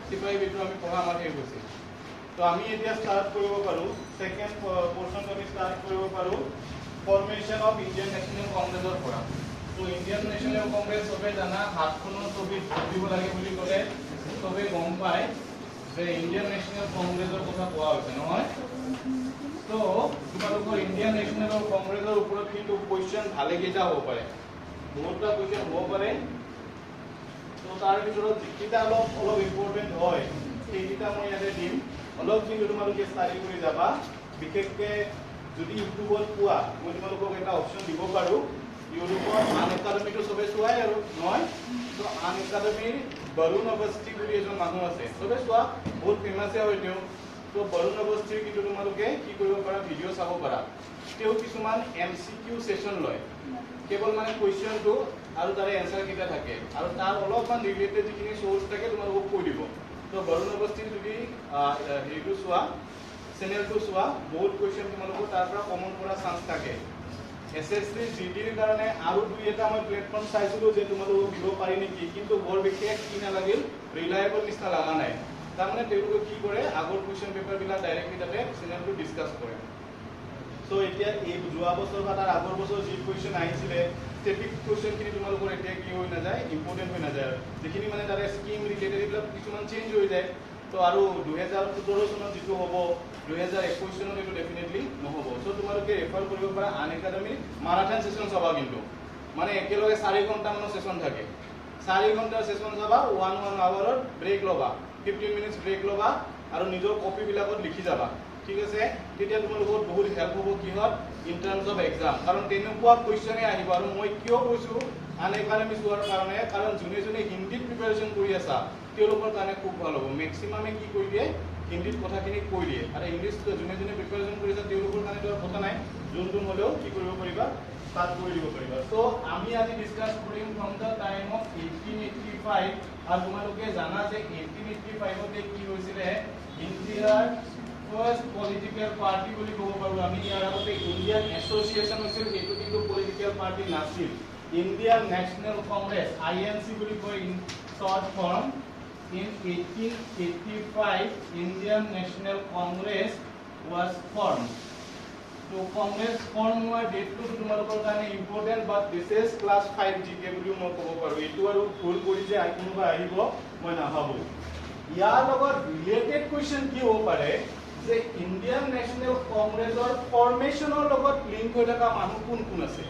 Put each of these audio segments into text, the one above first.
সিপাহী বিদ্ৰোহ আমি পঢ়া আমাৰ শেষ হৈছে তো আমি এতিয়া ষ্টাৰ্ট কৰিব পাৰোঁ সেকেন্ড পোৰ্শনটো আমি ষ্টাৰ্ট কৰিব পাৰোঁ ফৰ্মেশন অফ ইণ্ডিয়ান নেশ্যনেল কংগ্ৰেছৰ পৰা তো ইণ্ডিয়ান নেশ্যনেল কংগ্ৰেছ সবে জানা হাতখনৰ ছবিত দিব লাগে বুলি ক'লে সবে গম পায় যে ইণ্ডিয়ান নেশ্যনেল কংগ্ৰেছৰ কথা কোৱা হৈছে নহয় তো তোমালোকৰ ইণ্ডিয়ান নেশ্যনেল কংগ্ৰেছৰ ওপৰত কিন্তু কোৱেশ্চন ভালে কেইটা হ'ব পাৰে বহুতটা কোৱেশ্চন হ'ব পাৰে তো তাৰ ভিতৰত যিকেইটা অলপ ইম্পৰ্টেণ্ট হয় সেইকেইটা মই ইয়াতে দিম অলপ কিন্তু তোমালোকে ষ্টাডি কৰি যাবা বিশেষকৈ যদি ইউটিউবত পোৱা মই তোমালোকক এটা অপশ্যন দিব পাৰোঁ ইউটিউবত আন একাডেমিটো চবে চোৱাই আৰু নহয় তো আন একাডেমিৰ বৰুণ অৱস্থি বুলি এজন মানুহ আছে চবে চোৱা বহুত ফেমাছে হয় তেওঁ তো বৰুণ অৱস্থিৰ কিন্তু তোমালোকে কি কৰিব পাৰা ভিডিঅ' চাব পাৰা তেওঁ কিছুমান MCQ সেশন লয় কেৱল মানে কুৱেশ্যনটো আৰু তাৰে এনসাৰ কেইটা থাকে আৰু তাৰ অলপমান ৰিলেটেড যিখিনি সোৰ্স থাকে তোমালোকক কৈ দিব তো বৰুণ অৱস্থিৰ যদি হেৰিটো চোৱা চেনেলটো চোৱা বহুত কুৱেশ্যন তোমালোকৰ তাৰ পৰা কমন কৰা চান্স থাকে SSC GDৰ কাৰণে আৰু দুই এটা মই প্লেটফৰ্ম চাইছিলোঁ যে তোমালোকক দিব পাৰি নেকি কিন্তু বৰ বিশেষ কি নালাগিল ৰিলায়েবল নিচিনা লগা নাই তাৰমানে তেওঁলোকে কি কৰে আগৰ কুৱেশ্যন পেপাৰবিলাক ডাইৰেক্টলি তাতে চেনেলটো ডিছকাছ কৰে সো এতিয়া এই যোৱা বছৰ বা তাৰ আগৰ বছৰ যি কুৱেশ্যন আহিছিলে ষ্টেটিক কুৱেশ্যনখিনি তোমালোকৰ এতিয়া কি হৈ নাযায় ইম্পৰ্টেণ্ট হৈ নাযায় যিখিনি মানে তাৰে স্কিম ৰিলেটেড এইবিলাক কিছুমান চেঞ্জ হৈ যায় তো আৰু 2017 চনত যিটো হ'ব 2021 চনত এইটো ডেফিনেটলি নহ'ব সো তোমালোকে ৰেফাৰ কৰিব পাৰা আন একাডেমিৰ মাৰাথন সেশন চাবা কিন্তু মানে একেলগে 4 ঘণ্টামানৰ সেশন থাকে 4 ঘণ্টাৰ সেশন চাবা 1 আৱাৰৰ ব্ৰেক ল'বা 15 মিনিটছ ব্ৰেক ল'বা আৰু নিজৰ কপিবিলাকত লিখি যাবা ঠিক আছে তেতিয়া তোমালোকৰ বহুত হেল্প হ'ব কিহত ইন টাৰ্মছ অফ এক্সাম কাৰণ তেনেকুৱা কুৱেশ্যনে আহিব আৰু মই কিয় কৈছোঁ আন একাডেমি চোৱাৰ কাৰণে কাৰণ যোনে যোনে হিন্দীত প্ৰিপাৰেশ্যন কৰি আছা তেওঁলোকৰ কাৰণে খুব ভাল হ'ব মেক্সিমামে কি কৰি দিয়ে হিন্দীত কথাখিনি কৈ দিয়ে আৰু ইংলিছ যোনে যোনে প্ৰিপাৰেশ্যন কৰি আছে তেওঁলোকৰ কাৰণে কথা নাই যোনটো হ'লেও কি কৰিব পাৰিবা তাত কৰি দিব পাৰিবা সো আমি আজি ডিছকাছ কৰিম ফ্ৰম দ্য টাইম অফ 1885 আৰু তোমালোকে জানা যে 1885 তে কি হৈছিলে ইণ্ডিয়াৰ ফাৰ্ষ্ট পলিটিকেল পাৰ্টি বুলি ক'ব পাৰোঁ আমি ইয়াৰ আগতে ইণ্ডিয়ান এছ'চিয়েশ্যন হৈছিল এইটো কিন্তু পলিটিকেল পাৰ্টি নাছিল ইণ্ডিয়ান নেশ্যনেল কংগ্ৰেছ INC বুলি কয় in short form in 1885 Indian National Congress was formed so Congress form হোৱা ডেটটো তোমালোকৰ কাৰণে important but this is class 5 GK বুলি মই ক'ব পাৰোঁ এইটো আৰু ভুল কৰি যে কোনোবা আহিব মই নাভাবোঁ ইয়াৰ লগত ৰিলেটেড কুৱেশ্যন কি হ'ব পাৰে যে ইণ্ডিয়ান নেশ্যনেল কংগ্ৰেছৰ ফৰ্মেশ্যনৰ লগত লিংক হৈ থকা মানুহ কোন কোন আছে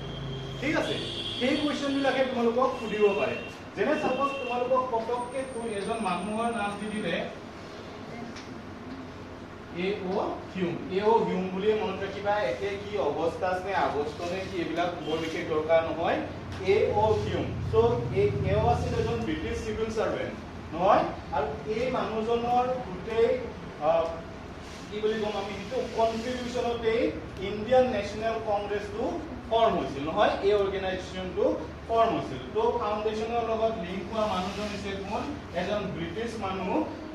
ঠিক আছে সেই কুৱেশ্যনবিলাকে তোমালোকক সুধিব পাৰে যেনে সাপোজ তোমালোকক পটককে কোন এজন মানুহৰ নাম দি দিলে A.O. হিউম বুলি মনত ৰাখিবা একে কি অৱস্থা আছে আগষ্ট নে কি এইবিলাক বৰ বিশেষ দৰকাৰ নহয় A.O. হিউম সো এও আছিল এজন ব্ৰিটিছ চিভিল সাৰ্ভেণ্ট নহয় আৰু এই মানুহজনৰ গোটেই কি বুলি ক'ম আমি সেইটো কনট্ৰিবিউচনতে ইণ্ডিয়ান নেশ্যনেল কংগ্ৰেছটো ফৰ্ম হৈছিল নহয় এই অৰ্গেনাইজেশ্যনটো ফৰ্ম হৈছিল তো ফাউণ্ডেশ্যনৰ লগত লিংক হোৱা মানুহজন হৈছে কোন এজন ব্ৰিটিছ মানুহ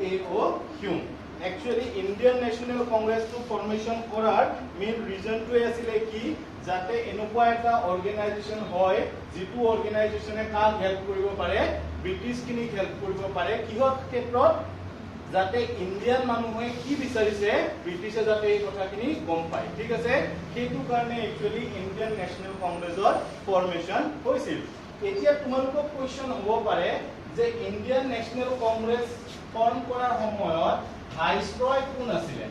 A.O. Hume actually Indian national কংগ্ৰেছটো ফৰ্মেশ্যন কৰাৰ মেইন ৰিজনটোৱে আছিলে কি যাতে এনেকুৱা এটা অৰ্গেনাইজেশ্যন হয় যিটো অৰ্গেনাইজেশ্যনে কাক হেল্প কৰিব পাৰে ব্ৰিটিছখিনিক হেল্প কৰিব পাৰে কিহৰ ক্ষেত্ৰত যাতে ইণ্ডিয়ান মানুহে কি বিচাৰিছে ব্ৰিটিছে যাতে এই কথাখিনি গম পায় ঠিক আছে সেইটো কাৰণে একচুৱেলি ইণ্ডিয়ান নেশ্যনেল কংগ্ৰেছৰ ফৰ্মেশ্যন হৈছিল এতিয়া তোমালোকক কুৱেশ্যন হ'ব পাৰে যে ইণ্ডিয়ান নেশ্যনেল কংগ্ৰেছ ফৰ্ম কৰাৰ সময়ত ভাইসৰয় কোন আছিলে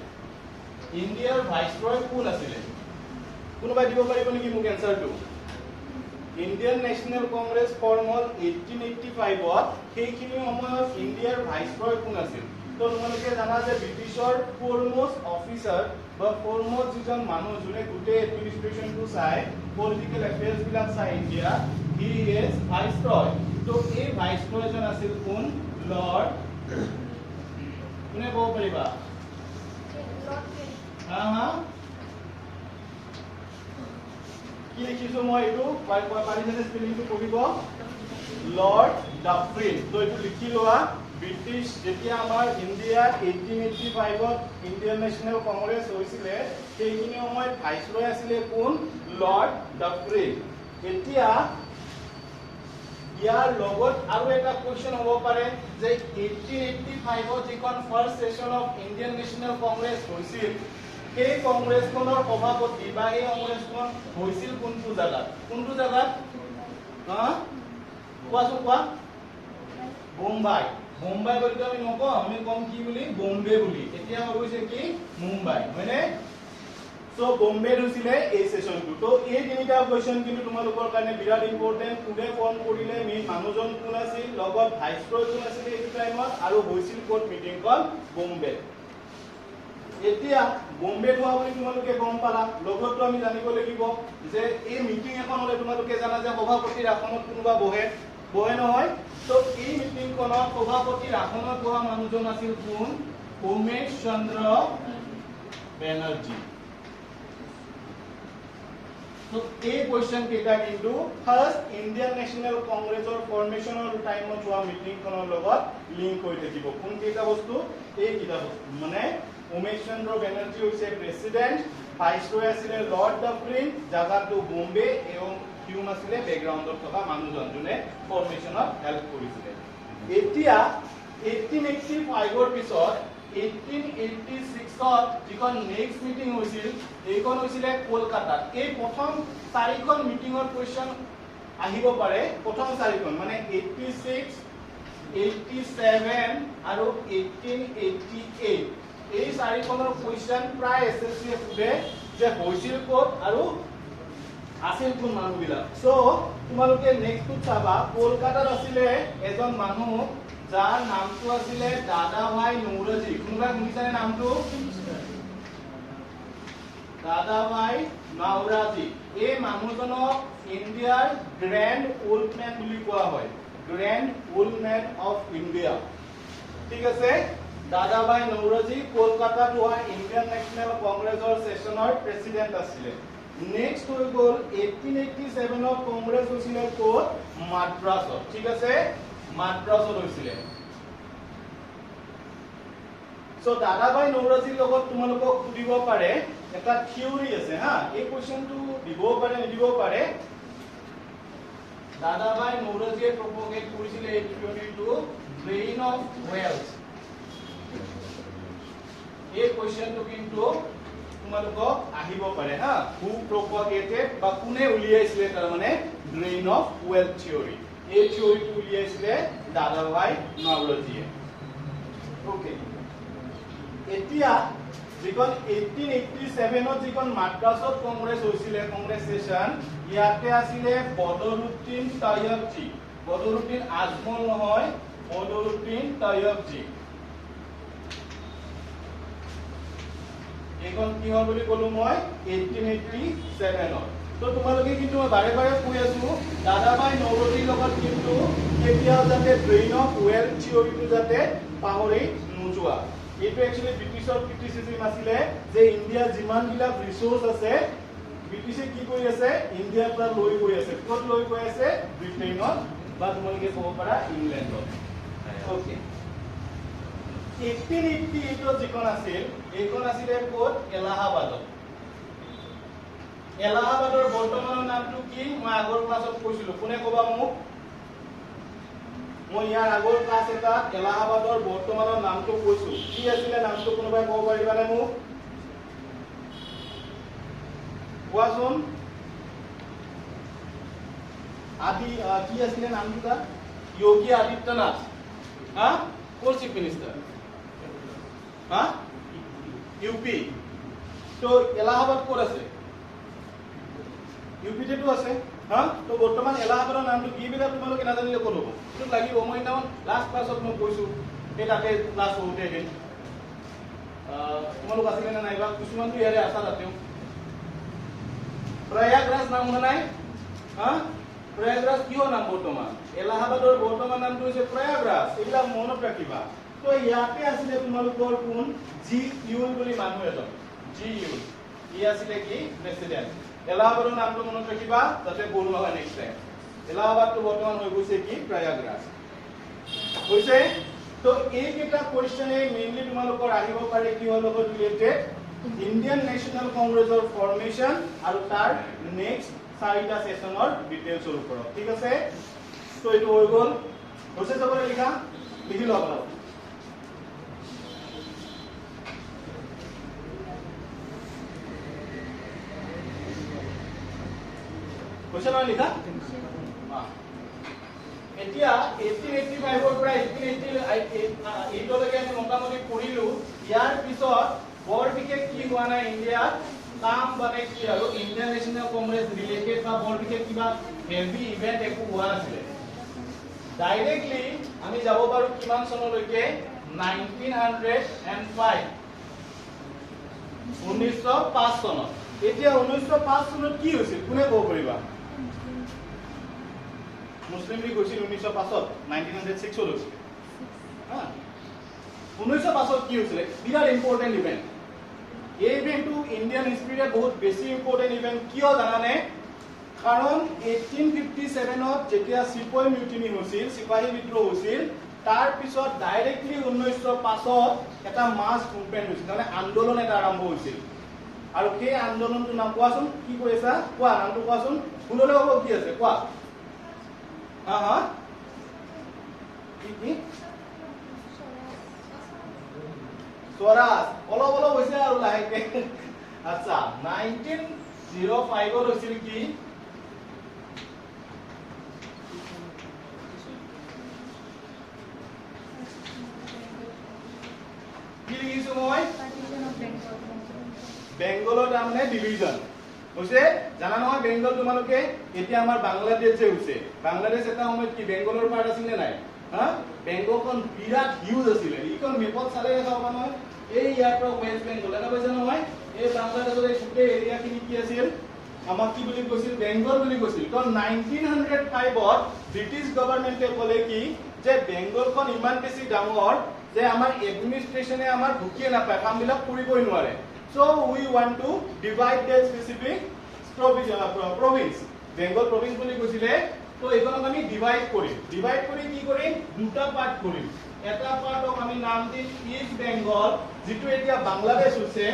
ইণ্ডিয়াৰ ভাইসৰয় কোন আছিলে কোনোবাই দিব পাৰিব নেকি মোক এনসাৰটো ইণ্ডিয়ান নেশ্যনেল কংগ্ৰেছ ফৰ্ম হ'ল 1885 সেইখিনি সময়ত ইণ্ডিয়াৰ ভাইসৰয় কোন আছিল তো তোমালোকে জানা যে ব্ৰিটিছৰ ফৰমোষ্ট অফিচাৰ বা ফৰমোষ্ট যিজন মানুহ যোনে গোটেই এডমিনিষ্ট্ৰেশ্যনটো চাই পলিটিকেল এফেয়াৰ্ছবিলাক চাই ইণ্ডিয়া হি ইজ ভাইসৰয় তো এই ভাইসৰয়জন আছিল কোন লৰ্ড কোনে ক'ব পাৰিবা কি লিখিছো মই এইটো পাৰিছে স্পেলিংটো পঢ়িব লৰ্ড ডাফৰিন তো এইটো লিখি লোৱা ব্ৰিটিছ যেতিয়া আমাৰ ইণ্ডিয়াত 1885 ইণ্ডিয়ান নেশ্যনেল কংগ্ৰেছ হৈছিলে সেইখিনি সময়ত ভাইসৰয় আছিলে কোন লৰ্ড ডাফৰিন এতিয়া ইয়াৰ লগত আৰু এটা কোৱেশ্চন হ'ব পাৰে যে 1885 যিখন first session of Indian national Congress হৈছিল এই কংগ্ৰেছখনৰ সভাপতি বা এই কংগ্ৰেছখন হৈছিল কোনটো জাগাত কোৱাচোন কোৱা বোম্বাই বুলি আমি নকওঁ আমি কম কি বুলি বম্বে বুলি এতিয়া হৈ গৈছে কি মুম্বাই হয়নে সো বম্বে হৈছিলে এই সেশনটো তো এই তিনিটা কোৱেশ্চন কিন্তু তোমালোকৰ কাৰণে বিৰাট ইম্পৰ্টেন্ট কোনে ফৰ্ম কৰিলে মেইন মানুহজন কোন আছিল লগত ভাইসৰয় কোন আছিল এই টাইমত আৰু হৈছিল কোট মিটিংখন বম্বে এতিয়া বম্বে হোৱা বুলি তোমালোকে গম পালা লগতো আমি জানিব লাগিব যে এই মিটিং এখন হলে তোমালোকে জানা যে সভাপতিৰ আসনত কোনোবা বহে নহয় তো এই মিটিংখনত সভাপতিৰ আসনত বহা মানুহজন আছিল কোন উমেশ চন্দ্ৰ বেনাৰ্জী So, a question केटा किंतु first Indian National Congress or formation or time of जो meeting कनो लोगों link होई थे जीवो कौन केटा वस्तु एक केटा वस्तु मने उमेश चंद्र बनर्जी उसे president viceroy आसिले lord डफरिन जगह तो बॉम्बे एवं क्यों आसिले background और तो का मानुजन जुने formation of help करी सिले एतिया 1885 और पिसोर 1886 जिখন नेक्स्ट मीटिंग হৈছিল এইখন হৈছিলে কলকাতাত এই প্ৰথম চাৰিখন মিটিংৰ কোৱেশ্চন আহিব পাৰে প্ৰথম চাৰিখন মানে 86 87 আৰু 1888 এই চাৰিখনৰ কোৱেশ্চন প্ৰায় এসএসসি ফুডে যে হৈছিল ক'ত আৰু আছিল কোন মানুহবিলাক সো তোমালোকে নেক্সট চাবা কলকাতাত আছিলে এজন মানুহ যাৰ নামটো আছিলে দাদাভাই নৌৰোজী কোনবা শুনিছানে নামটো দাদাভাই নৌৰোজী এই মানুহজনক ইণ্ডিয়াৰ গ্ৰেণ্ড ওল্ড ম্যান বুলি কোৱা হয় grand old man of India ঠিক আছে দাদাভাই নৌৰোজী কলকাতাত হোৱা ইণ্ডিয়ান নেশ্যনেল কংগ্ৰেছৰ সেশনৰ প্ৰেসিডেন্ট আছিলে নেক্সট হৈ গ'ল 1887 ত কংগ্ৰেছ হৈছিলে ক'ত মাদ্ৰাছত ঠিক আছে মাদ্ৰাছত হৈছিলে সো দাদাভাই নৌৰোজীৰ লগত তোমালোকক সুধিব পাৰে এটা থিওৰি আছে হা এই কোৱেশ্চনটো দিব পাৰে নিদিব পাৰে দাদাভাই নৌৰোজীয়ে প্ৰপগেট কৰিছিলে এই থিওৰিটো ড্ৰেইন অফ ওয়েলথ এই কোৱেশ্চনটো কিন্তু তোমালোকক আহিব পাৰে হা হু প্ৰপগেটেড বা কোনে উলিয়াইছিলে তাৰ মানে ড্ৰেইন অফ ওয়েলথ থিওৰি এই থিওৰিটো উলিয়াইছিলে দাদাভাই নৌৰোজীয়ে ওকে এতিয়া যিখন 1887 ত যিখন মাদ্ৰাছত কংগ্ৰেছ হৈছিলে কংগ্ৰেছ সেশন ইয়াতে আছিলে বদৰুদ্দিন তৈয়বজী বদৰুদ্দিন আজমল নহয় বদৰুদ্দিন তৈয়বজী এখন কি হয় বুলি কলো মই 1887 ত তো তোমালোকে কিন্তু বাৰে বাৰে কৈ আছো দাদাভাই নৌৰোজীৰ লগত কিন্তু কেতিয়াও যাতে ড্ৰেইন অফ ওয়েলথ থিওৰিটো যাতে পাহৰি নোযোৱা এইটো একচুয়ালি ব্ৰিটিছৰ ক্ৰিটিসিজম আছিলে যে ইন্ডিয়া যিমান বিলাক ৰিসোৰ্স আছে ব্ৰিটিছে কি কৰি আছে ইন্ডিয়াৰ পৰা লৈ গৈ আছে ক'ত লৈ গৈ আছে ব্ৰিটেইনত বা তোমালোকে ক'ব পাৰা ইংলেণ্ডত ওকে 1888 ত যিখন আছিল এইখন আছিলে ক'ত এলাহাবাদত এলাহাবাদৰ বৰ্তমানৰ নামটো কি মই আগৰ ক্লাছত কৈছিলো কোনে ক'বা মোক মই ইয়াৰ আগৰ ক্লাছ এটা এলাহাবাদৰ বৰ্তমানৰ নামটো কৈছো কি আছিল নামটো কোনোবাই ক'ব পাৰিবানে মোক কোৱাচোন আদি কি আছিল নামটো তা যোগী আদিত্যনাথ হা কোন চিফ মিনিষ্টাৰ হা ইউপি তো এলাহাবাদ ক'ত আছে ইউপিতে তো আছে হা তো বৰ্তমান এলাহাবাদৰ নামটো কি বিলা তোমালোকে নাজানিলে ক'ত হ'ব তো লাগিব মই নাম লাষ্ট ক্লাছত মই কৈছো এই তাতে ক্লাছ হওঁতে এদিন তোমালোক আছিলে নে নাইবা কিছুমানটো ইয়াৰে আছা তাতেও প্ৰয়াগৰাজ নাম শুনা নাই হা প্ৰয়াগৰাজ কিয় নাম বৰ্তমান এলাহাবাদৰ বৰ্তমান নামটো হৈছে প্ৰয়াগৰাজ এইবিলাক মনত ৰাখিবা তো ইয়াতে আছিলে তোমালোকৰ কোন জি ইউল বুলি মানুহ এজন জি ইউল ই আছিলে কি প্ৰেসিডেন্ট এলাহাবাদৰ নামটো মনত ৰাখিবা যাতে ভুল নহয় নেক্সট টাইম এলাহাবাদটো বৰ্তমান হৈ গৈছে কি প্ৰয়াগৰাজ হৈছে তো এই কেইটা কোৱেশ্চনে মেইনলি তোমালোকৰ আহিব পাৰে কি হল লগত ৰিলেটেড ইণ্ডিয়ান নেশ্যনেল কংগ্ৰেছৰ ফৰ্মেশন আৰু তাৰ নেক্সট চাৰিটা সেশনৰ ডিটেইলছৰ ওপৰত ঠিক আছে তো এইটো হৈ গ'ল হৈছে চবৰে লিখা লিখি লওক আপোনালোক হৈছে নহয় লিখা এতিয়া 1885 ৰ পৰা 1888 লৈকে আমি মোটামুটি পঢ়িলো ইয়াৰ পিছত বৰ বিশেষ কি হোৱা নাই ইণ্ডিয়াত কাম মানে কি আৰু ইণ্ডিয়ান নেশ্যনেল কংগ্ৰেছ ৰিলেটেড বা বৰ বিশেষ কিবা হেভি ইভেন্ট একো হোৱা নাছিলে ডাইৰেক্টলি আমি যাব পাৰো কিমান চনলৈকে 1905 1905 চনত এতিয়া 1905 চনত কি হৈছিল কোনে ক'ব পাৰিবা মুসলিম লীগ হৈছিল 1905 1906 হৈছিল হা 1905 কি হৈছিল বিৰাট ইম্পৰ্টেন্ট ইভেন্ট এই ইভেন্টটো ইন্ডিয়ান হিষ্ট্ৰীৰে বহুত বেছি ইম্পৰ্টেন্ট ইভেন্ট কিয় জানানে কাৰণ 1857 ত যেতিয়া সিপাহী মিউটিনি হৈছিল সিপাহী বিদ্ৰোহ হৈছিল তাৰ পিছত ডাইৰেক্টলি 1905 ত এটা মাছ মুভমেন্ট হৈছিল মানে আন্দোলন এটা আৰম্ভ হৈছিল আৰু সেই আন্দোলনটো নাম কোৱাচোন কি কৈছা কোৱা নামটো কোৱাচোন শুনলে হ'ব কি আছে কোৱা হা কি স্বৰাজ অলপ অলপ হৈছে আৰু লাহেকে আচ্ছা 1905 ত হৈছিল কি লিখিছো মই বেংগলৰ নামনে ডিভিজন হৈছে জানা নহয় বেংগল তোমালোকে এতিয়া আমাৰ বাংলাদেশ যে হৈছে বাংলাদেশ এটা সময়ত কি বেংগলৰ পাৰ্ট আছিল নে নাই হা বেংগলখন বিৰাট হিউজ আছিল ইখন মেপত চালে চাব নহয় এই ইয়াৰ পৰা ওয়েস্ট বেংগল এটা কৈছে নহয় এই বাংলাদেশৰ এই গোটেই এৰিয়াখিনি কি আছিল আমাক কি বুলি কৈছিল বেংগল বুলি কৈছিল কাৰণ 1905 ত ব্ৰিটিছ গভৰ্ণমেণ্টে ক'লে কি যে বেংগলখন ইমান বেছি ডাঙৰ যে আমাৰ এডমিনিষ্ট্ৰেচনে আমাৰ ঢুকিয়ে নাপায় কামবিলাক কৰিবই নোৱাৰে so we want to divide the specific province bengal province বুলি কৈছিলে তো এখনক আমি ডিভাইড কৰি কি কৰিম দুটা পাৰ্ট কৰিম এটা পাৰ্টক আমি নাম দিম ইষ্ট বেংগল যেটো এতিয়া বাংলাদেশ হৈছে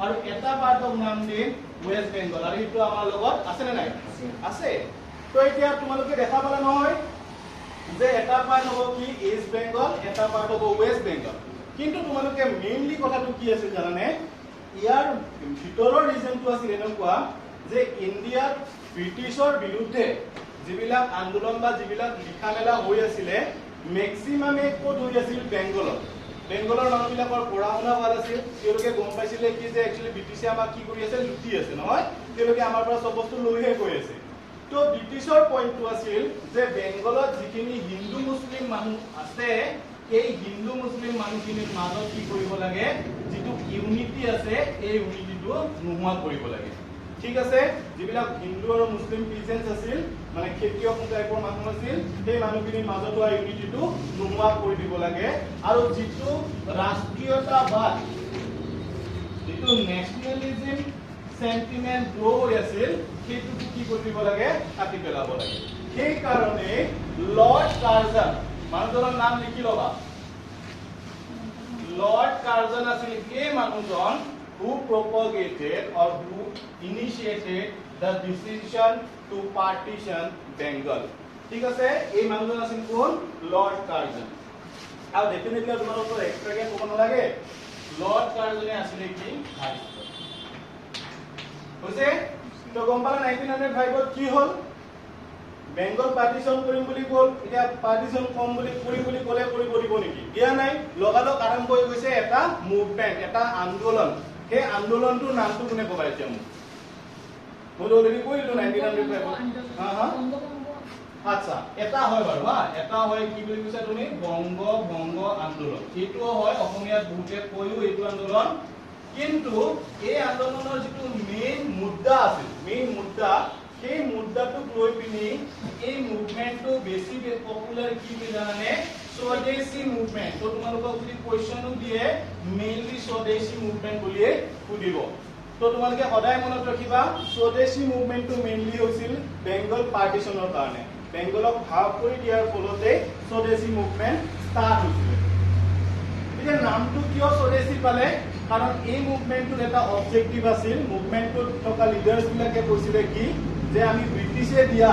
আৰু এটা পাৰ্টক নাম দিম ওয়েস্ট বেংগল আৰু এটো আমাৰ লগত আছে নে নাই আছে তো এতিয়া তোমালোকে দেখা পালা নহয় যে এটা পাৰ্ট হ'ব কি ইষ্ট বেংগল এটা পাৰ্ট হ'ব ওয়েস্ট বেংগল কিন্তু তোমালোকে মেইনলি কথাটো কি আছে জানানে ইয়াৰ ভিতৰৰ ৰিজনটো আছিল এনেকুৱা যে ইণ্ডিয়াত ব্ৰিটিছৰ বিৰুদ্ধে যিবিলাক আন্দোলন বা যিবিলাক লিখা মেলা হৈ আছিলে মেক্সিমামে ক'ত হৈ আছিল বেংগলত বেংগলৰ মানুহবিলাকৰ পঢ়া শুনা ভাল আছিল তেওঁলোকে গম পাইছিলে কি যে একচুৱেলি ব্ৰিটিছে আমাক কি কৰি আছে লুটি আছে নহয় তেওঁলোকে আমাৰ পৰা চব বস্তু লৈহে গৈ আছে তো ব্ৰিটিছৰ পইণ্টটো আছিল যে বেংগলত যিখিনি হিন্দু মুছলিম মানুহ আছে এই হিন্দু মুছলিম মানুহখিনিৰ মাজত কি কৰিব লাগে যেটো ইউনিটি আছে এই ইউনিটিটো নোহোৱা কৰিব লাগে ঠিক আছে যিবিলাক হিন্দু আৰু মুছলিম পিজেন্টস আছিল মানে খেতিয়ক টাইপৰ মানুহ আছিল সেই মানুহখিনিৰ মাজত হোৱা ইউনিটিটো নোহোৱা কৰি দিব লাগে আৰু যেটো ৰাষ্ট্ৰীয়তাবাদ যেটো নেশনালিজম সেন্টিমেন্ট গ্ৰো হৈ আছিল সেইটো কি কৰি দিব লাগে কাটি পেলাব লাগে সেই কাৰণে লৰ্ড কাৰ্জন মানুহজনৰ নাম লিখি লবা লৰ্ড কাৰ্জন আছিল এই মানুহজন who propagated or who initiated the decision to partition Bengal ঠিক আছে এই মানুহজন আছিল কোন লৰ্ড কাৰ্জন আৰু ডেফিনেটলি তোমালোকৰ এক্সট্ৰাকে ক'ব নালাগে লৰ্ড কাৰ্জনে আছিল কি হৈছে তো গম পালা 1905 ত কি হ'ল বেংগল পাৰ্টিশন কৰিম বুলি ক'ল এতিয়া পাৰ্টিশন কম বুলি কৰিম বুলি ক'লে কৰিব দিব নেকি দিয়া নাই লগালগ আৰম্ভ হৈ গৈছে এটা মুভমেন্ট এটা আন্দোলন সেই আন্দোলনটোৰ নামটো কোনে ক'ব এতিয়া মই অলৰেডি কৈলো 1905 হা আচ্ছা এটা হয় বাৰু হা এটা হয় কি বুলি কৈছা তুমি বংগ আন্দোলন এইটো হয় অসমীয়াত বহুতে কৈও এইটো আন্দোলন কিন্তু এই আন্দোলনৰ যেটো মেইন মুদ্দা আছিল সেই মুদ্দাটোক লৈ পিনি এই মুভমেন্টটো বেছি পপুলাৰ কি জানানে স্বদেশী মুভমেন্ট তো তোমালোকক যদি কোৱেশ্চনো দিয়ে মেইনলি স্বদেশী মুভমেন্ট বুলি সুধিব তো তোমালোকে সদায় মনত ৰাখিবা স্বদেশী মুভমেন্টটো মেইনলি হৈছিল বেংগল পাৰ্টিশনৰ কাৰণে বেংগলক ভাগ কৰি দিয়াৰ ফলতে স্বদেশী মুভমেন্ট ষ্টাৰ্ট হৈছিল এতিয়া নামটো কিয় স্বদেশী পালে কাৰণ এই মুভমেন্টটোৰ এটা অবজেক্টিভ আছিল মুভমেন্টটোত থকা লিডাৰ্ছ বিলাকে কৈছিলে কি যে আমি ব্ৰিটিছে দিয়া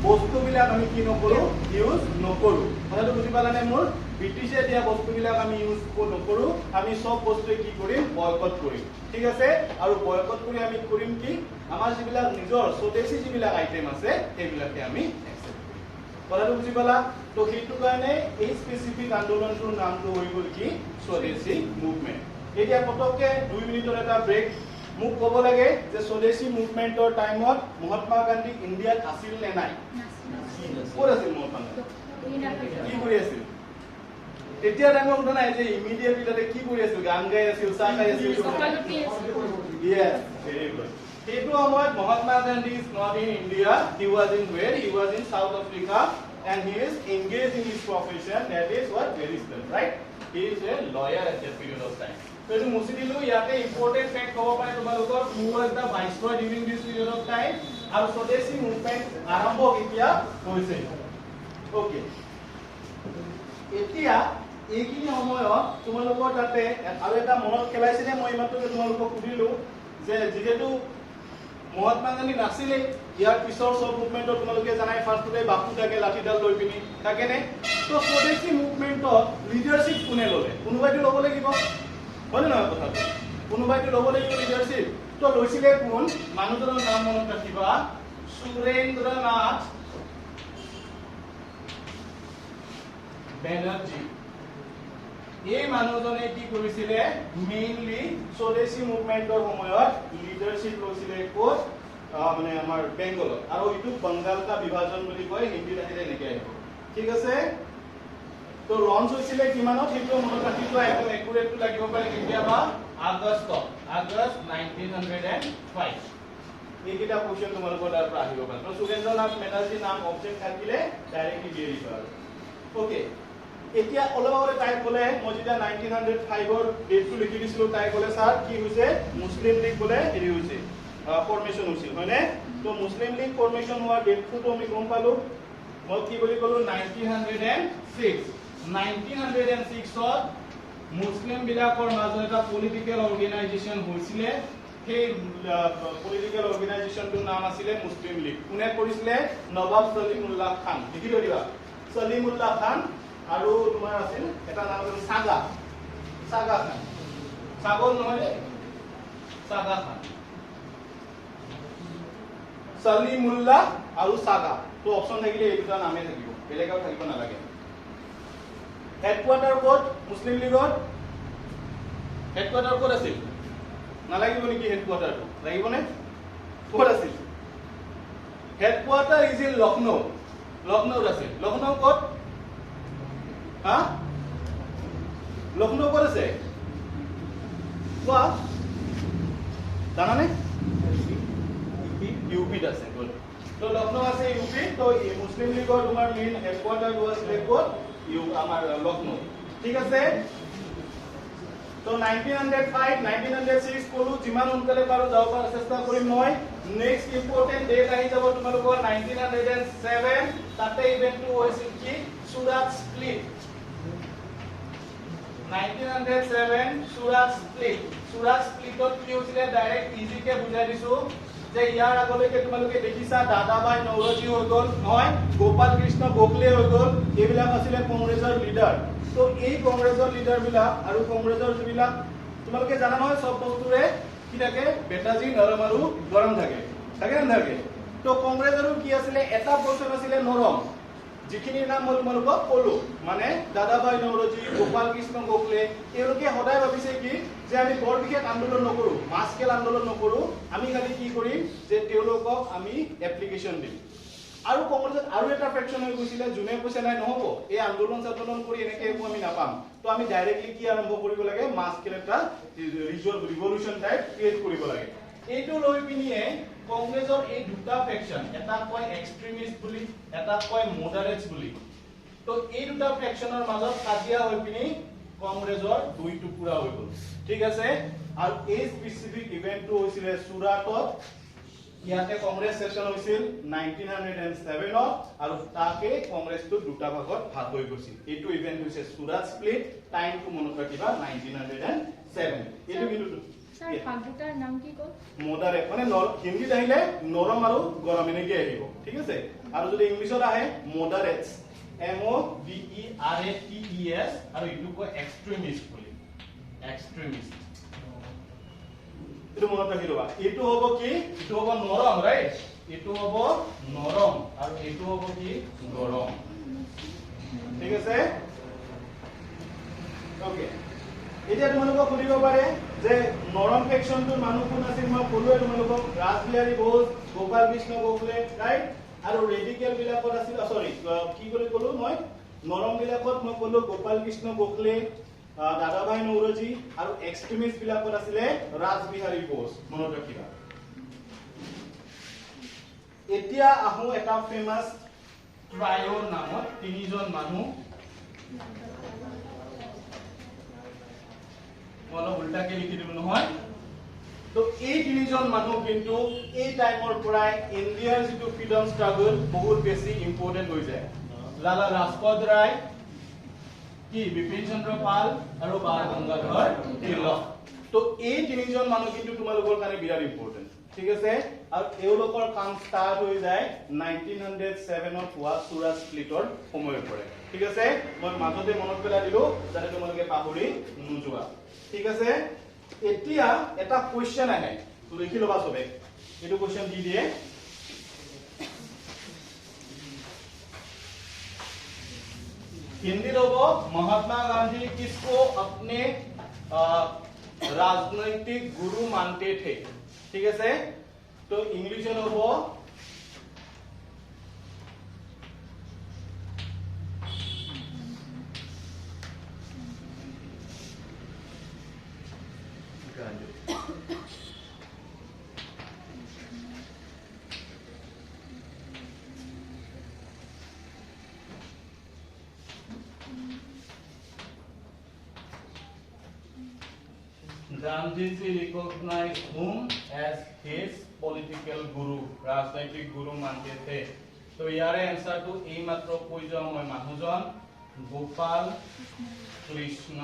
বস্তুবিলাক আমি কি নকৰো ইউজ নকৰো কথাটো বুজি পালানে মোৰ ব্ৰিটিছে দিয়া বস্তুবিলাক আমি ইউজ নকৰো আমি সব বস্তুৱে কি কৰিম বয়কট কৰিম ঠিক আছে আৰু বয়কট কৰি আমি কৰিম কি আমাৰ যিবিলাক নিজৰ স্বদেশী যিবিলাক আইটেম আছে সেইবিলাকে আমি একচেপ্ট কৰিম কথাটো বুজি পালা তো সেইটো কাৰণে এই স্পেসিফিক আন্দোলনটোৰ নামটো হৈ গ'ল কি স্বদেশী মুভমেন্ট এতিয়া পটককে 2 মিনিটৰ এটা ব্ৰেক মোক ক'ব লাগে যে স্বদেশী মুভমেন্টৰ টাইমত মহাত্মা গান্ধী ইণ্ডিয়াত আছিল নে নাই ক'ত আছিল মহাত্মা গান্ধী কি কৰি আছিল তেতিয়া টাইমত উঠা নাই যে ইমিডিয়েটলি তাতে কি কৰি আছিল গান গাই আছিল চাহ খাই আছিল ইয়েস ভেৰি গুড সেইটো সময়ত Mahatma Gandhi is not in India he was in where he was in South Africa and he is engaged in his profession that is what barrister right he is a lawyer at that period of time so to musidilo yate important fact hobo pare tomalokor who was the viceroy during this period of time aru swadeshi movement arambho ketia hoise okay etia এইখিনি সময়ত তোমালোকৰ তাতে আৰু এটা মনত খেলাইছিলে মই মাত্ৰ তোমালোকক সুধিলো যে যেহেতু মহাত্মা গান্ধী নাছিলে ইয়াৰ পিছৰ সব মুভমেন্টত তোমালোকে জানাই ফাৰ্ষ্টতে বাপু থাকে লাঠিডাল লৈ পিনি থাকেনে তো স্বদেশী মুভমেন্টত লিডাৰশিপ কোনে ললে কোনোবাইটো ল'ব লাগিব হয় নহয় কথাটো কোনোবাইটো ল'ব লাগিব লিডাৰশিপ তো লৈছিলে কোন মানুহজনৰ নাম মনত ৰাখিবা সুৰেন্দ্ৰনাথ বেনাৰ্জী এই মানুহজনে কি কৰিছিলে মেইনলি স্বদেশী মুভমেন্টৰ সময়ত লিডাৰশিপ লৈছিলে কোট মানে আমাৰ বেংগলত আৰু ইটো বংগাল কা বিভাজন বুলি কয় হিন্দীত আহিলে এনেকৈ আহিব ঠিক আছে তো লঞ্চ হৈছিলে কিমানত সেইটো মনত ৰাখিব একদম একুৰেটটো লাগিব পাৰে কেতিয়াবা আগষ্ট 1905 এইকেইটা কোৱেশ্চন তোমালোকৰ তাৰ পৰা আহিব পাৰে তো সুৰেন্দ্ৰনাথ বেনাৰ্জী নাম অবজেক্ট থাকিলে ডাইৰেক্টলি দিয়ে দিবা ওকে এতিয়া অলপ আগতে টাইপ ক'লে মই যেতিয়া 1905 ৰ ডেটটো লিখি দিছিলো তাই ক'লে স্যাৰ কি হৈছে মুসলিম লীগ বোলে হেৰি হৈছে ফৰ্মেশন হৈছিল হয়নে তো মুসলিম লীগ ফৰ্মেশন হোৱা ডেটটো তো আমি গম পালো মই কি বুলি ক'লো 1906 ত মুসলিম বিলাকৰ মাজত এটা পলিটিক্যাল অৰ্গানাইজেচন হৈছিলে সেই পলিটিক্যাল অৰ্গানাইজেচনটোৰ নাম আছিল মুসলিম লীগ কোনে কৰিছিলে নবাব সলিমুল্লাহ খান লিখি দিবা সলিমুল্লাহ খান আৰু তোমাৰ আছিল এটা নাম আছিল সাগা খান সাগৰ নহয় সাগা খান সলিমুল্লাহ আৰু সাগা তো অপচন থাকিলে এই দুটা নামে থাকিব বেলেগও থাকিব নালাগে হেডকোৱাৰ্টাৰ ক'ত মুসলিম লীগৰ হেডকোৱাৰ্টাৰ ক'ত আছিল নালাগিব নেকি হেডকোৱাৰ্টাৰটো লাগিবনে ক'ত আছিল হেডকোৱাৰ্টাৰ ইজ ইন লখনৌ আছিল লখনৌ ক'ত হা লখনৌ ক'ত আছে কোৱা জানানে ইউপিত আছে তো লখনৌ আছে ইউপি তো মুসলিম লীগৰ তোমাৰ মেইন হেডকোৱাৰ্টাৰ আছে ক'ত আমাৰ লখনৌ ঠিক আছে তো 1905 1906 কলো যিমান সোনকালে পাৰো যাব পৰা চেষ্টা কৰিম মই নেক্সট ইম্পৰ্টেন্ট ডেট আহি যাব তোমালোকৰ 1907 তাতে ইভেন্টটো হৈছিল কি সুৰাট স্প্লিট 1907 সুৰাট স্প্লিটত কি হৈছিলে ডাইৰেক্ট ইজিকে বুজাই দিছো যে ইয়াৰ আগলৈকে তোমালোকে দেখিছা দাদাভাই নওৰোজী হৈ গ'ল নহয় গোপাল কৃষ্ণ গোখলে হৈ গ'ল এইবিলাক আছিলে কংগ্ৰেছৰ লিডাৰ তো এই কংগ্ৰেছৰ লিডাৰ বিলাক আৰু কংগ্ৰেছৰ যিবিলাক তোমালোকে জানা নহয় সব বস্তুৰে কি থাকে বেটাজি নৰম আৰু গৰম থাকে নাথাকে তো কংগ্ৰেছৰ কি আছিলে এটা পৰ্চন আছিলে নৰম যিখিনি নাম মই তোমালোকক ক'লো মানে দাদাভাই নওৰোজী গোপাল কৃষ্ণ গোখলে তেওঁলোকে সদায় ভাবিছে কি যে আমি বৰ বিশেষ আন্দোলন নকৰো মাস্কেল আন্দোলন নকৰো আমি খালি কি কৰিম যে তেওঁলোকক আমি এপ্লিকেশন দিম আৰু কংগ্ৰেছত আৰু এটা ফ্ৰেকচন হৈ গৈছিলে যোনে কৈছে নাই নহব এই আন্দোলন কৰি এনেকে একো আমি নাপাম তো আমি ডাইৰেক্টলি কি আৰম্ভ কৰিব লাগে মাস্কেল এটা ৰিভলিউচন টাইপ ক্ৰিয়েট কৰিব লাগে এইটো লৈ পিনিয়ে কংগ্ৰেছৰ এই দুটা ফ্ৰেকচন এটা কয় এক্সট্ৰিমিষ্ট বুলি এটা কয় মডাৰেটস বুলি তো এই দুটা ফ্ৰেকচনৰ মাজত কাজিয়া হৈ পিনি কংগ্ৰেছৰ দুই টুকুৰা হৈ গ'ল ঠিক আছে আৰু এই স্পেসিফিক ইভেন্টটো হৈছিল সুৰাটত ইয়াতে কংগ্ৰেছ সেশন হৈছিল 1907 আৰু তাকে কংগ্ৰেছটো দুটা ভাগত ভাগ হৈ গৈছিল এইটো ইভেন্ট হৈছে সুৰাট স্প্লিট টাইমটো মনত ৰাখিবা 1907 এইটো কিন্তু স্যাৰ ভাগটাৰ নাম কি কল মডাৰেট মানে হিন্দীত আহিলে নৰম আৰু গৰম এনেকৈ আহিব ঠিক আছে আৰু যদি ইংলিছত আহে moderates MODERATES আৰু ইটো কয় extremist বুলি extremist এটো মনত ৰাখি লবা এটো হ'ব কি এটো হ'ব নৰম ৰাইট এটো হ'ব নৰম আৰু এটো হ'ব কি গৰম ঠিক আছে ওকে এতিয়া তোমালোকক সুধিব পাৰে যে নৰম ফেকশনটোৰ মানুহ কোন আছিল মই ক'লোৱে তোমালোকক ৰাজবিহাৰী ঘোষ গোপাল কৃষ্ণ গোখলে ৰাইট আৰু ৰেডিকেল বিলাকত আছিল সৰি কি বুলি ক'লো মই নৰম বিলাকত মই ক'লো গোপাল কৃষ্ণ গোখলে দাদাভাই নৌৰোজী আৰু এক্সট্ৰিমিষ্ট বিলাকত আছিলে ৰাজবিহাৰী ঘোষ মনত ৰাখিবা এতিয়া আহো এটা ফেমাস ট্ৰাইৰ নামত তিনিজন মানুহ অলপ উল্টাকে লিখি দিলো নহয় তো এই তিনিজন মানুহ কিন্তু এই টাইমৰ পৰাই ইণ্ডিয়াৰ যিটো ফ্ৰীডম ষ্ট্ৰাগল বহুত বেছি ইম্পৰ্টেন্ট হৈ যায় লালা লাজপত ৰায় কি বিপিন চন্দ্ৰ পাল আৰু বাল গংগাধৰ তিলক তো এই তিনিজন মানুহ কিন্তু তোমালোকৰ কাৰণে বিৰাট ইম্পৰ্টেন্ট ঠিক আছে আৰু এওঁলোকৰ কাম ষ্টাৰ্ট হৈ যায় 1907 ত হোৱা সুৰাট স্প্লিটৰ সময়ৰ পৰা ঠিক আছে মই মাজতে মনত পেলাই দিলো যাতে তোমালোকে পাহৰি নোযোৱা ঠিক আছে এতিয়া এটা কোৱেশ্চন আহে লিখি লবা সবে এটো কোৱেশ্চন দি দিয়ে हिंदी लोगों महात्मा गांधी किसको अपने राजनैतिक गुरु मानते थे ठीक है से तो इंग्लिश लोगों Gandhiji recognized whom as his political guru राजनैतिक गुरु मानते थे तो यारे आंसर तो ए मात्र कोई जो मैं মানুহজন गोपाल कृष्ण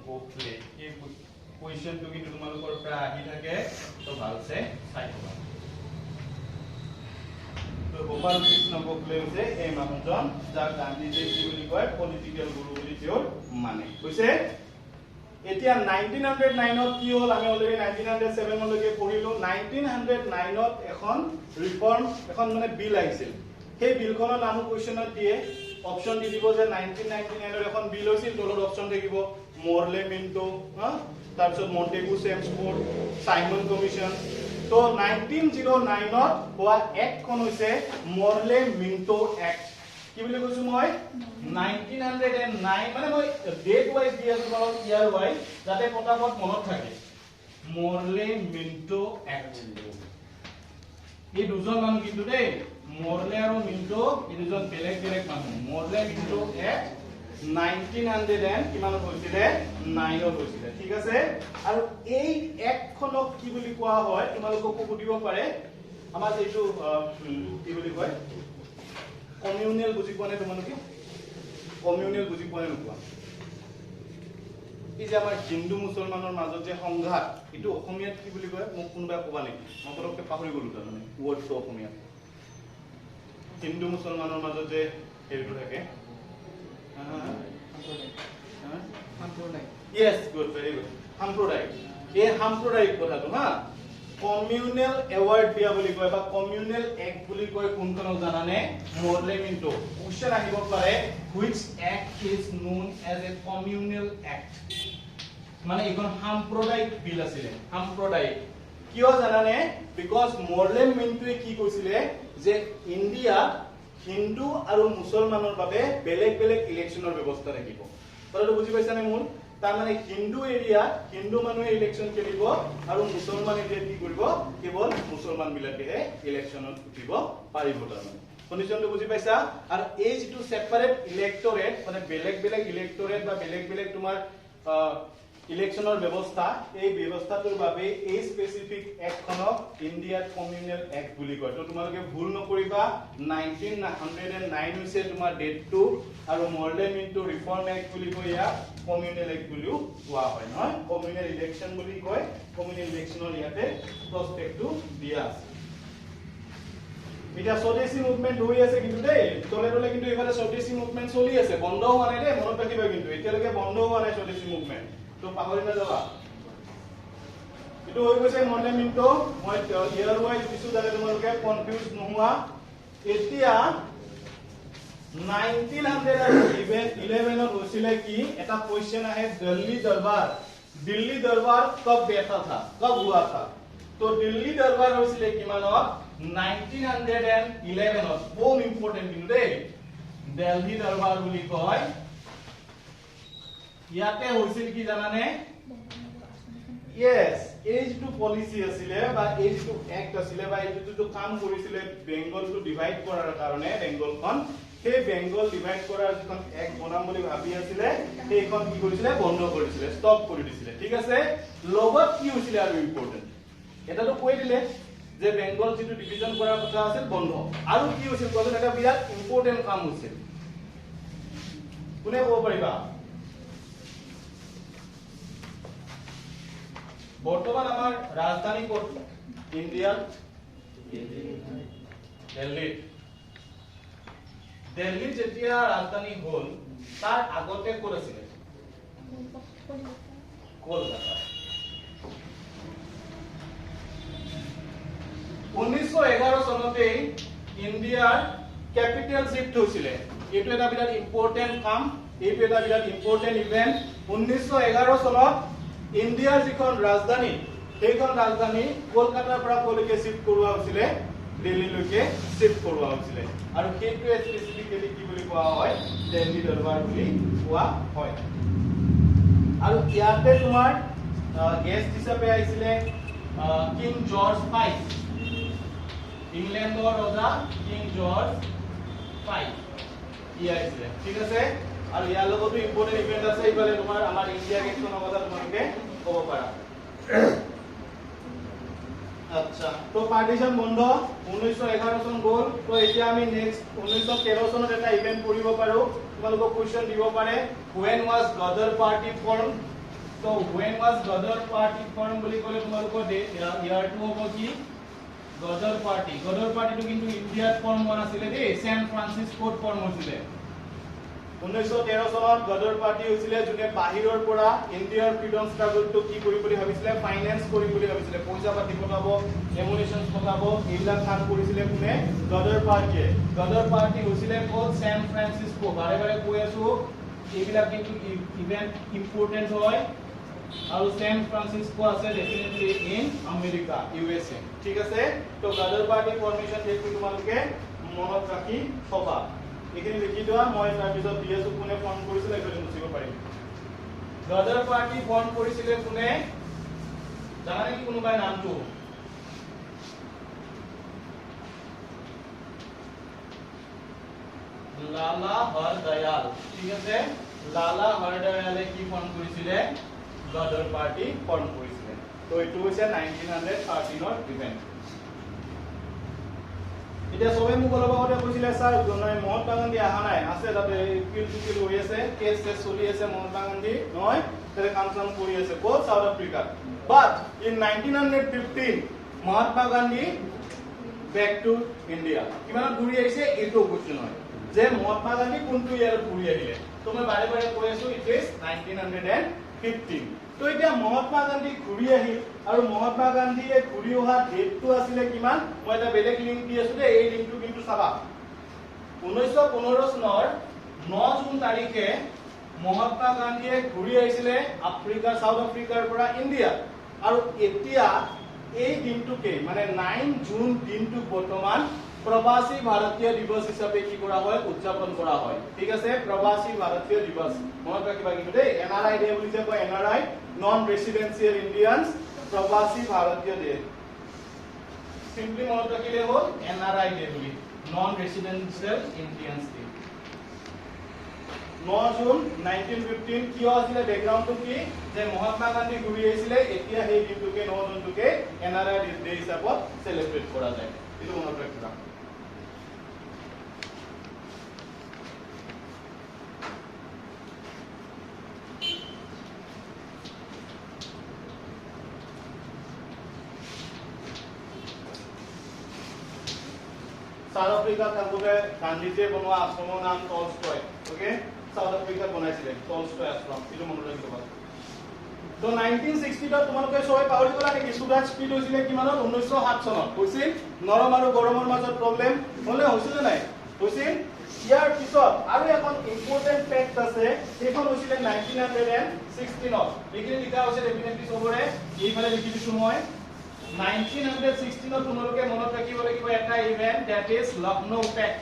गोखले ये क्वेश्चन तो কিন্তু তোমালোকৰ পৰা আহি থাকে তো ভালছে চাই লবা তো গোপাল কৃষ্ণ গোখলে হৈছে এই মানুহজন যাক গান্ধীজি কি বুলি কয় পলিটিক্যাল গুৰু বুলি তেওঁ মানে কৈছে এতিয়া 1909 ত কি হল আমি অলৰেডি 1907 লৈকে পঢ়িলো 1909 ত এখন ৰিফৰ্ম এখন মানে বিল আহিছিল সেই বিলখনৰ নাম কোৱেশ্চনত দিয়ে অপচন দি দিব যে 1999 ৰ এখন বিল হৈছিল তলত অপচন থাকিব মৰলে মিন্টো তাৰ পিছত মন্টেগু চেমস্ফোৰ্ড সাইমন কমিশন তো 1909 ত হোৱা এক্টখন হৈছে মৰলে মিন্টো এক্ট কি বুলি কৈছো মই 1909 মানে মই ডেট ওয়াইজ দি আছো বাৰু ইয়াৰ ওয়াইজ যাতে পটাপট মনত থাকে মৰলে মিন্টো এক্ট এই দুজন মানুহ কিন্তু দেই মৰলে আৰু মিন্টো এই দুজন বেলেগ বেলেগ মানুহ মৰলে মিন্টো এক্ট 1900 কিমানত হৈছিলে 9 ত হৈছিলে ঠিক আছে আৰু এই এক্টখনক কি বুলি কোৱা হয় তোমালোকক সুধিব পাৰে আমাৰ এইটো কি বুলি কয় কমিউনেল বুজি পোৱা নাই তোমালোকে কমিউনেল বুজি পোৱা নাই নোপোৱা এই যে আমাৰ হিন্দু মুছলমানৰ মাজত যে সংঘাত এটো অসমীয়াত কি বুলি কয় মোক কোনবা কবা নেকি মই পৰকে পাহৰি গলো তাৰমানে ওৱৰ্ডটো অসমীয়াত হিন্দু মুছলমানৰ মাজত যে হেৰিটো থাকে সাম্প্ৰদায়িক ইয়েস গুড ভেৰি গুড সাম্প্ৰদায়িক এই সাম্প্ৰদায়িক কথাটো হা কমিউনেল এৱাৰ্ড দিয়া বুলি কয় বা কমিউনেল এক্ট বুলি কয় কোনখনক জানানে মৰলে মিন্টো কোৱেশ্চন আহিব পাৰে which act is known as a communal act মানে এখন সাম্প্ৰদায়িক বিল আছিল সাম্প্ৰদায়িক কিয় জানানে বিকজ মৰলে মিন্টোৱে কি কৈছিলে যে ইণ্ডিয়া হিন্দু আৰু মুছলমানৰ বাবে বেলেগ বেলেগ ইলেকচনৰ ব্যৱস্থা থাকিব কথাটো বুজি পাইছানে মোৰ তাৰ মানে হিন্দু এৰিয়া হিন্দু মানুহে ইলেকচন খেলিব আৰু মুছলমান এৰিয়া কি কৰিব কেৱল মুছলমান বিলাকেহে ইলেকচনত উঠিব পাৰিব তাৰমানে কন্ডিশনটো বুজি পাইছা আৰু এই যেটো সেপাৰেট ইলেক্টৰেট মানে বেলেগ বেলেগ ইলেক্টৰেট বা বেলেগ বেলেগ তোমাৰ ইলেকচনৰ ব্যৱস্থা এই ব্যৱস্থাটোৰ বাবে এই স্পেসিফিক এক্টখনক ইণ্ডিয়াৰ কমিউনেল এক্ট বুলি কয় তো তোমালোকে ভুল নকৰিবা 1909 হৈছে তোমাৰ ডেটটো আৰু মৰলে মিন্টো ৰিফৰ্ম এক্ট বুলি কয় ইয়া কমিউনেল এক্ট বুলিও কোৱা হয় নহয় কমিউনেল ইলেকচন বুলি কয় কমিউনেল ইলেকচনৰ ইয়াতে প্ৰস্পেক্টটো দিয়া আছে এটা স্বদেশী মুভমেন্ট হৈ আছে কিন্তু দেই তলে তলে কিন্তু এফালে স্বদেশী মুভমেন্ট চলি আছে বন্ধ হোৱা নাই দেই মনত ৰাখিবা কিন্তু এতিয়ালৈকে বন্ধ হোৱা নাই স্বদেশী মুভমেন্ট তো পাহৰি নাযাবা এটো হৈ গৈছে মডেলিংটো মই ইয়াৰ ওয়াইজ দিছো যাতে তোমালোকে কনফিউজ নোহোৱা এতিয়া 1911 হৈছিলে কি এটা क्वेश्चन আহে दिल्ली दरबार कब बैठा था कब हुआ था तो दिल्ली दरबार হৈছিলে কিমানত 1911 বহুত ইম্পৰ্টেন্ট কিন্তু দেই দিল্লী দৰবাৰ বুলি কয় ইয়াতে হৈছিল কি জানানে yes age to policy asile ba age to act asile ba age to কাম কৰিছিলে বেঙ্গল টু ডিভাইড কৰাৰ কাৰণে বেঙ্গলখন সেই বেঙ্গল ডিভাইড কৰাৰ যখন এক বনাম বুলি ভাবি আছিলে সেইখন কি কৰিছিলে বন্ধ কৰিছিলে ষ্টপ কৰি দিছিলে ঠিক আছে লগত কি হৈছিলে আৰু ইম্পৰ্টেন্ট এটাটো কৈ দিলে যে বেঙ্গল যেটো ডিভিজন কৰাৰ কথা আছিল বন্ধ আৰু কি হৈছিল কোন এটা বিৰাট ইম্পৰ্টেন্ট কাম হৈছিল কোনে ক'ব পাৰিবা বৰ্তমান আমাৰ ৰাজধানী ক'ত ইন্ডিয়াৰ দিল্লী যেতিয়া ৰাজধানী হ'ল তাৰ আগতে ক'ত আছিল কলকাতা 1911 চনতে ইন্ডিয়াৰ ক্যাপিটাল শিফট হৈছিল এটো এটা বিৰাট ইম্পৰ্টেন্ট কাম এটো এটা বিৰাট ইম্পৰ্টেন্ট ইভেন্ট 1911 চনত ইন্ডিয়াৰ যিখন ৰাজধানী সেইখন ৰাজধানী কলকাতাৰ পৰা কলৈকে শিফট কৰোৱা হৈছিল দিল্লীলৈকে শিফট কৰোৱা হৈছিল আৰু সেইটো স্পেসিফিক্যালি কি বুলি কোৱা হয় দিল্লী দৰবাৰ বুলি কোৱা হয় আৰু ইয়াতে তোমাৰ গেষ্ট হিচাপে আহিছিল কিং জৰ্জ 5 ইংলেণ্ডৰ ৰজা কিং জৰ্জ 5 আহিছিল ঠিক আছে আৰু ইয়াৰ লগতো ইম্পৰ্টেন্ট ইভেন্ট আছে ইফালে তোমাৰ আমাৰ ইন্ডিয়া গেটখনৰ কথা তোমালোকে ক'ব পাৰা আচ্ছা তো পাৰ্টিশন বন্ধ 1911 চন গ'ল তো এতিয়া আমি নেক্সট 1913 চনত এটা ইভেন্ট কৰিব পাৰো তোমালোকক কোৱেশ্চন দিব পাৰে when was Ghadar party formed তো when was Ghadar party formed বুলি ক'লে তোমালোকৰ ইয়াৰটো হ'ব কি Ghadar party টো কিন্তু ইন্ডিয়াত ফৰ্ম হোৱা নাছিলে দেই ছেন ফ্ৰান্সিসকোত ফৰ্ম হৈছিলে 1913 চনত গদৰ পাৰ্টি হৈছিল যোনে বাহিৰৰ পৰা ইণ্ডিয়াৰ ফ্ৰীডম ষ্ট্ৰাগলটো কি কৰি বুলি ভাবিছিলে ফাইনান্স কৰি বুলি ভাবিছিলে পইচা পাতি পঠাব এমুনিশন পঠাব এইবিলাক কাম কৰিছিলে কোনে গদৰ পাৰ্টি হৈছিল ক'ত ছেন ফ্ৰান্সিসকো বাৰে বাৰে কৈ আছো এইবিলাক কিন্তু ইভেন্ট ইম্পৰ্টেন্ট হয় আৰু ছেন ফ্ৰান্সিসকো আছে ডেফিনেটলি ইন আমেৰিকা ইউএসএ ঠিক আছে তো গদৰ পাৰ্টি ফৰ্মেশন দেখি তোমালোকে মনত ৰাখি থবা এখানে লিখি দেওয়া মই তাৰ পিছত বিএসও কোনে ফৰ্ম কৰিছিল এখানে মুছিব পাৰিম গদৰ পাৰ্টি ফৰ্ম কৰিছিল কোনে জানে কি কোনোবাই নামটো লালা হৰদয়াল ঠিক আছে লালা হৰদয়ালে কি ফৰ্ম কৰিছিল গদৰ পাৰ্টি ফৰ্ম কৰিছিল তো এটো হৈছে 1913 ৰ ইভেন্ট এতিয়া সবে মুগলৰ বাবতে কৈছিলে স্যাৰ জনাই মহাত্মা গান্ধী আহা নাই আছে তাতে কিল হৈ আছে কেস চলি আছে মহাত্মা গান্ধী নহয় তাতে কাম কৰি আছে ক'ত south Africa but in 1915 Mahatma Gandhi back to India কিমান ঘূৰি আহিছে এইটো কোৱেশ্চন হয় যে মহাত্মা গান্ধী কোনটো ইয়াৰ ঘূৰি আহিলে তো মই বাৰে বাৰে কৈ আছো ইট ইজ 1915 তো এতিয়া মহাত্মা গান্ধী ঘূৰি আহিল আৰু মহাত্মা গান্ধীয়ে ঘূৰি অহা ডেটটো আছিল কিমান মই এটা বেলেগ লিংক দি আছো দে এই লিংকটো কিন্তু চাবা 1915 চনৰ 9 জুন তাৰিখে মহাত্মা গান্ধীয়ে ঘূৰি আহিছিল সাউথ আফ্ৰিকাৰ পৰা ইণ্ডিয়া আৰু এতিয়া এই দিনটোকে মানে 9 জুন দিনটো বৰ্তমান प्रवासी भारतीय दिवस हिसाबे की কৰা হয় উদযাপন কৰা হয় ঠিক আছে प्रवासी भारतीय दिवस মনত ৰাখিবা কিন্তু দেই এনআৰআই ডে বুলি যে কয় এনআৰআই নন ৰেসিডেন্সিয়েল ইন্ডিয়ানস प्रवासी भारतीय डे সিম্পলি মনত ৰাখিলে হ'ল এনআৰআই ডে বুলি নন ৰেসিডেন্সিয়েল ইন্ডিয়ানস ডে 9 জুন 1915 কিয় আছিল ব্যাকগ্ৰাউণ্ডটো কি যে মহাত্মা গান্ধী ঘূৰি আহিছিল এতিয়া সেই দিনটোকে 9 জুনটোকে এনআৰআই ডে হিচাপত সেলিব্ৰেট কৰা যায় এইটো মনত ৰাখিবা সাউথ আফ্ৰিকাত থাকোতে গান্ধীজীয়ে বনোৱা আশ্ৰমৰ নাম টলষ্টয় ওকে সাউথ আফ্ৰিকাত বনাইছিলে টলষ্টয় আশ্ৰম এইটো মনত ৰাখিব তো 1960 ত তোমালোকে সবাই পাহৰি গলা নেকি সুৰাজ স্পীড হৈছিলে কিমানত 1907 চনত হৈছিল নৰম আৰু গৰমৰ মাজত প্ৰবলেম হলে হৈছিল নাই হৈছিল ইয়াৰ পিছত আৰু এখন ইম্পৰ্টেন্ট ফেক্ট আছে সেইখন হৈছিল 1916 ত এইখিনি লিখা হৈছে ডেফিনেটলি সবৰে এইফালে লিখি দিছো মই 1916 ত তোমালোকে মনত ৰাখিব লাগিব এটা ইভেন্ট দ্যাট ইজ লখনৌ পেক্ট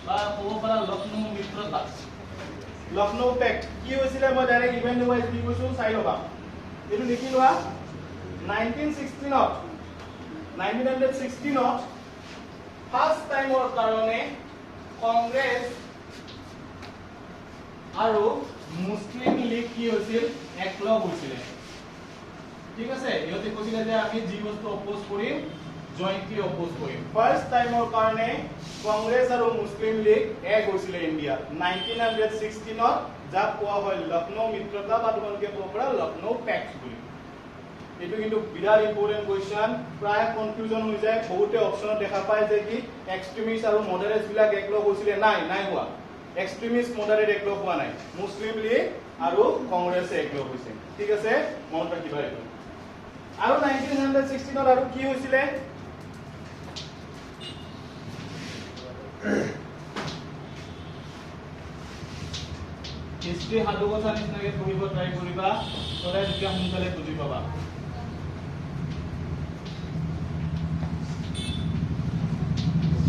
বা কোপৰা লখনৌ মিত্ৰতা লখনৌ পেক্ট কি হৈছিল মই ডাইৰেক্ট ইভেন্ট ওয়াইজ দি কৈছো চাই লবা এটো লিখি লোৱা 1916 ত 1916 ত ফাৰ্স্ট টাইমৰ কাৰণে কংগ্ৰেছ আৰু মুসলিম লীগ কি হৈছিল একলগ হৈছিল ঠিক আছে ইহতে কৈছিল যে আমি জি বস্তু অপোজ কৰিম জয়েন্টলি অপোজ কৰিম ফাৰ্স্ট টাইমৰ কাৰণে কংগ্ৰেছ আৰু মুসলিম লীগ এক হৈছিল ইন্ডিয়া 1916 ত যাক কোৱা হয় লখনৌ মিত্ৰতা বা তোমালোকে ক'ব পাৰা লখনৌ পেক্ট বুলি এটো কিন্তু বিৰাট ইম্পৰ্টেন্ট কোৱেশ্চন প্ৰায় কনফিউজন হৈ যায় বহুতে অপচনত দেখা পায় যে কি এক্সট্ৰিমিষ্ট আৰু মডাৰেটস বিলাক একলগ হৈছিল নাই হোৱা এক্সট্ৰিমিষ্ট মডাৰেট একলগ হোৱা নাই মুসলিম লীগ আৰু কংগ্ৰেছে একলগ হৈছে ঠিক আছে মনত ৰাখিবা এইটো আৰু 1916 ত আৰু কি হৈছিল হিষ্ট্ৰী হাদু কথা নিচিনাকে পঢ়িব ট্ৰাই কৰিবা সদায় যেতিয়া সোনকালে বুজি পাবা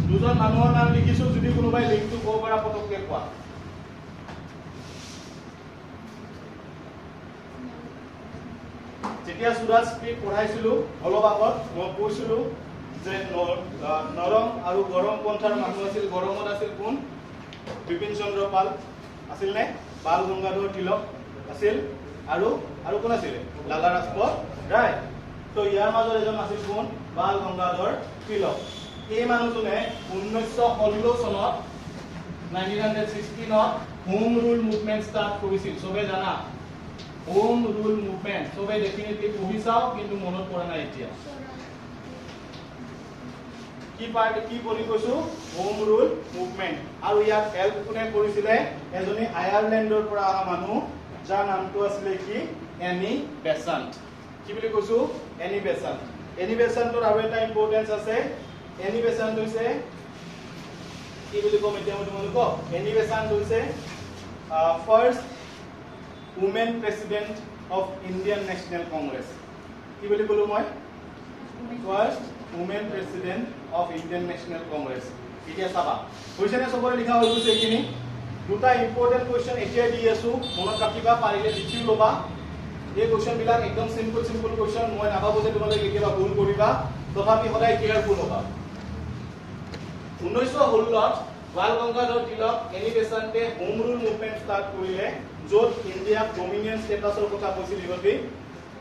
দুজন মানুহৰ নাম লিখিছো যদি কোনোবাই লিংকটো ক'ব পৰা পতককে কোৱা যেতিয়া সুৰাজ স্পীড পঢ়াইছিলো অলপ আগত মই কৈছিলো যে নৰম আৰু গৰম পন্থাৰ মানুহ আছিল গৰমত আছিল কোন বিপিন চন্দ্ৰ পাল আছিল নে বাল গংগাধৰ তিলক আছিল আৰু কোন আছিল লালা ৰাজপথ ৰায় তো ইয়াৰ মাজত এজন আছিল কোন বাল গংগাধৰ তিলক এই মানুহজনে 1916 চনত 1916 ত হোম ৰুল মুভমেন্ট ষ্টাৰ্ট কৰিছিল সবে জানা হোম ৰুল মুভমেন্ট সবে ডেফিনেটলি পঢ়ি চাও কিন্তু মনত পৰা নাই এতিয়া কি পাৰ্টি কি পঢ়ি কৈছো হোম ৰুল মুভমেন্ট আৰু ইয়াক হেল্প কোনে কৰিছিলে এজনী আয়াৰলেণ্ডৰ পৰা অহা মানুহ যাৰ নামটো আছিল কি এনি বেসান্ট কি বুলি কৈছো এনি বেসান্টৰ আৰু এটা ইম্পৰ্টেন্স আছে এনি বেসান্ট হৈছে কি বুলি কম এতিয়া মই তোমালোকক এনি বেসান্ট হৈছে first women president of Indian National Congress কি বুলি কলো মই first women president of Indian National Congress এতিয়া চাবা কৈছে নে সবৰে লিখা হৈ গৈছে এইখিনি দুটা ইম্পৰ্টেন্ট কোৱেশ্চন এতিয়া দি আছো মনত ৰাখিবা পাৰিলে লিখি লবা এই কোৱেশ্চন বিলাক একদম সিম্পল কোৱেশ্চন মই নাভাবো যে তোমালোকে লিখিবা ভুল কৰিবা তথাপি সদায় কেয়াৰফুল হ'বা 1916 ত বাল গংগাধৰ তিলক এনি বেসান্টে হোম ৰুল মুভমেন্ট ষ্টাৰ্ট কৰিলে য'ত ইণ্ডিয়াক ডমিনিয়ন ষ্টেটাছৰ কথা কৈছিল ইহঁতে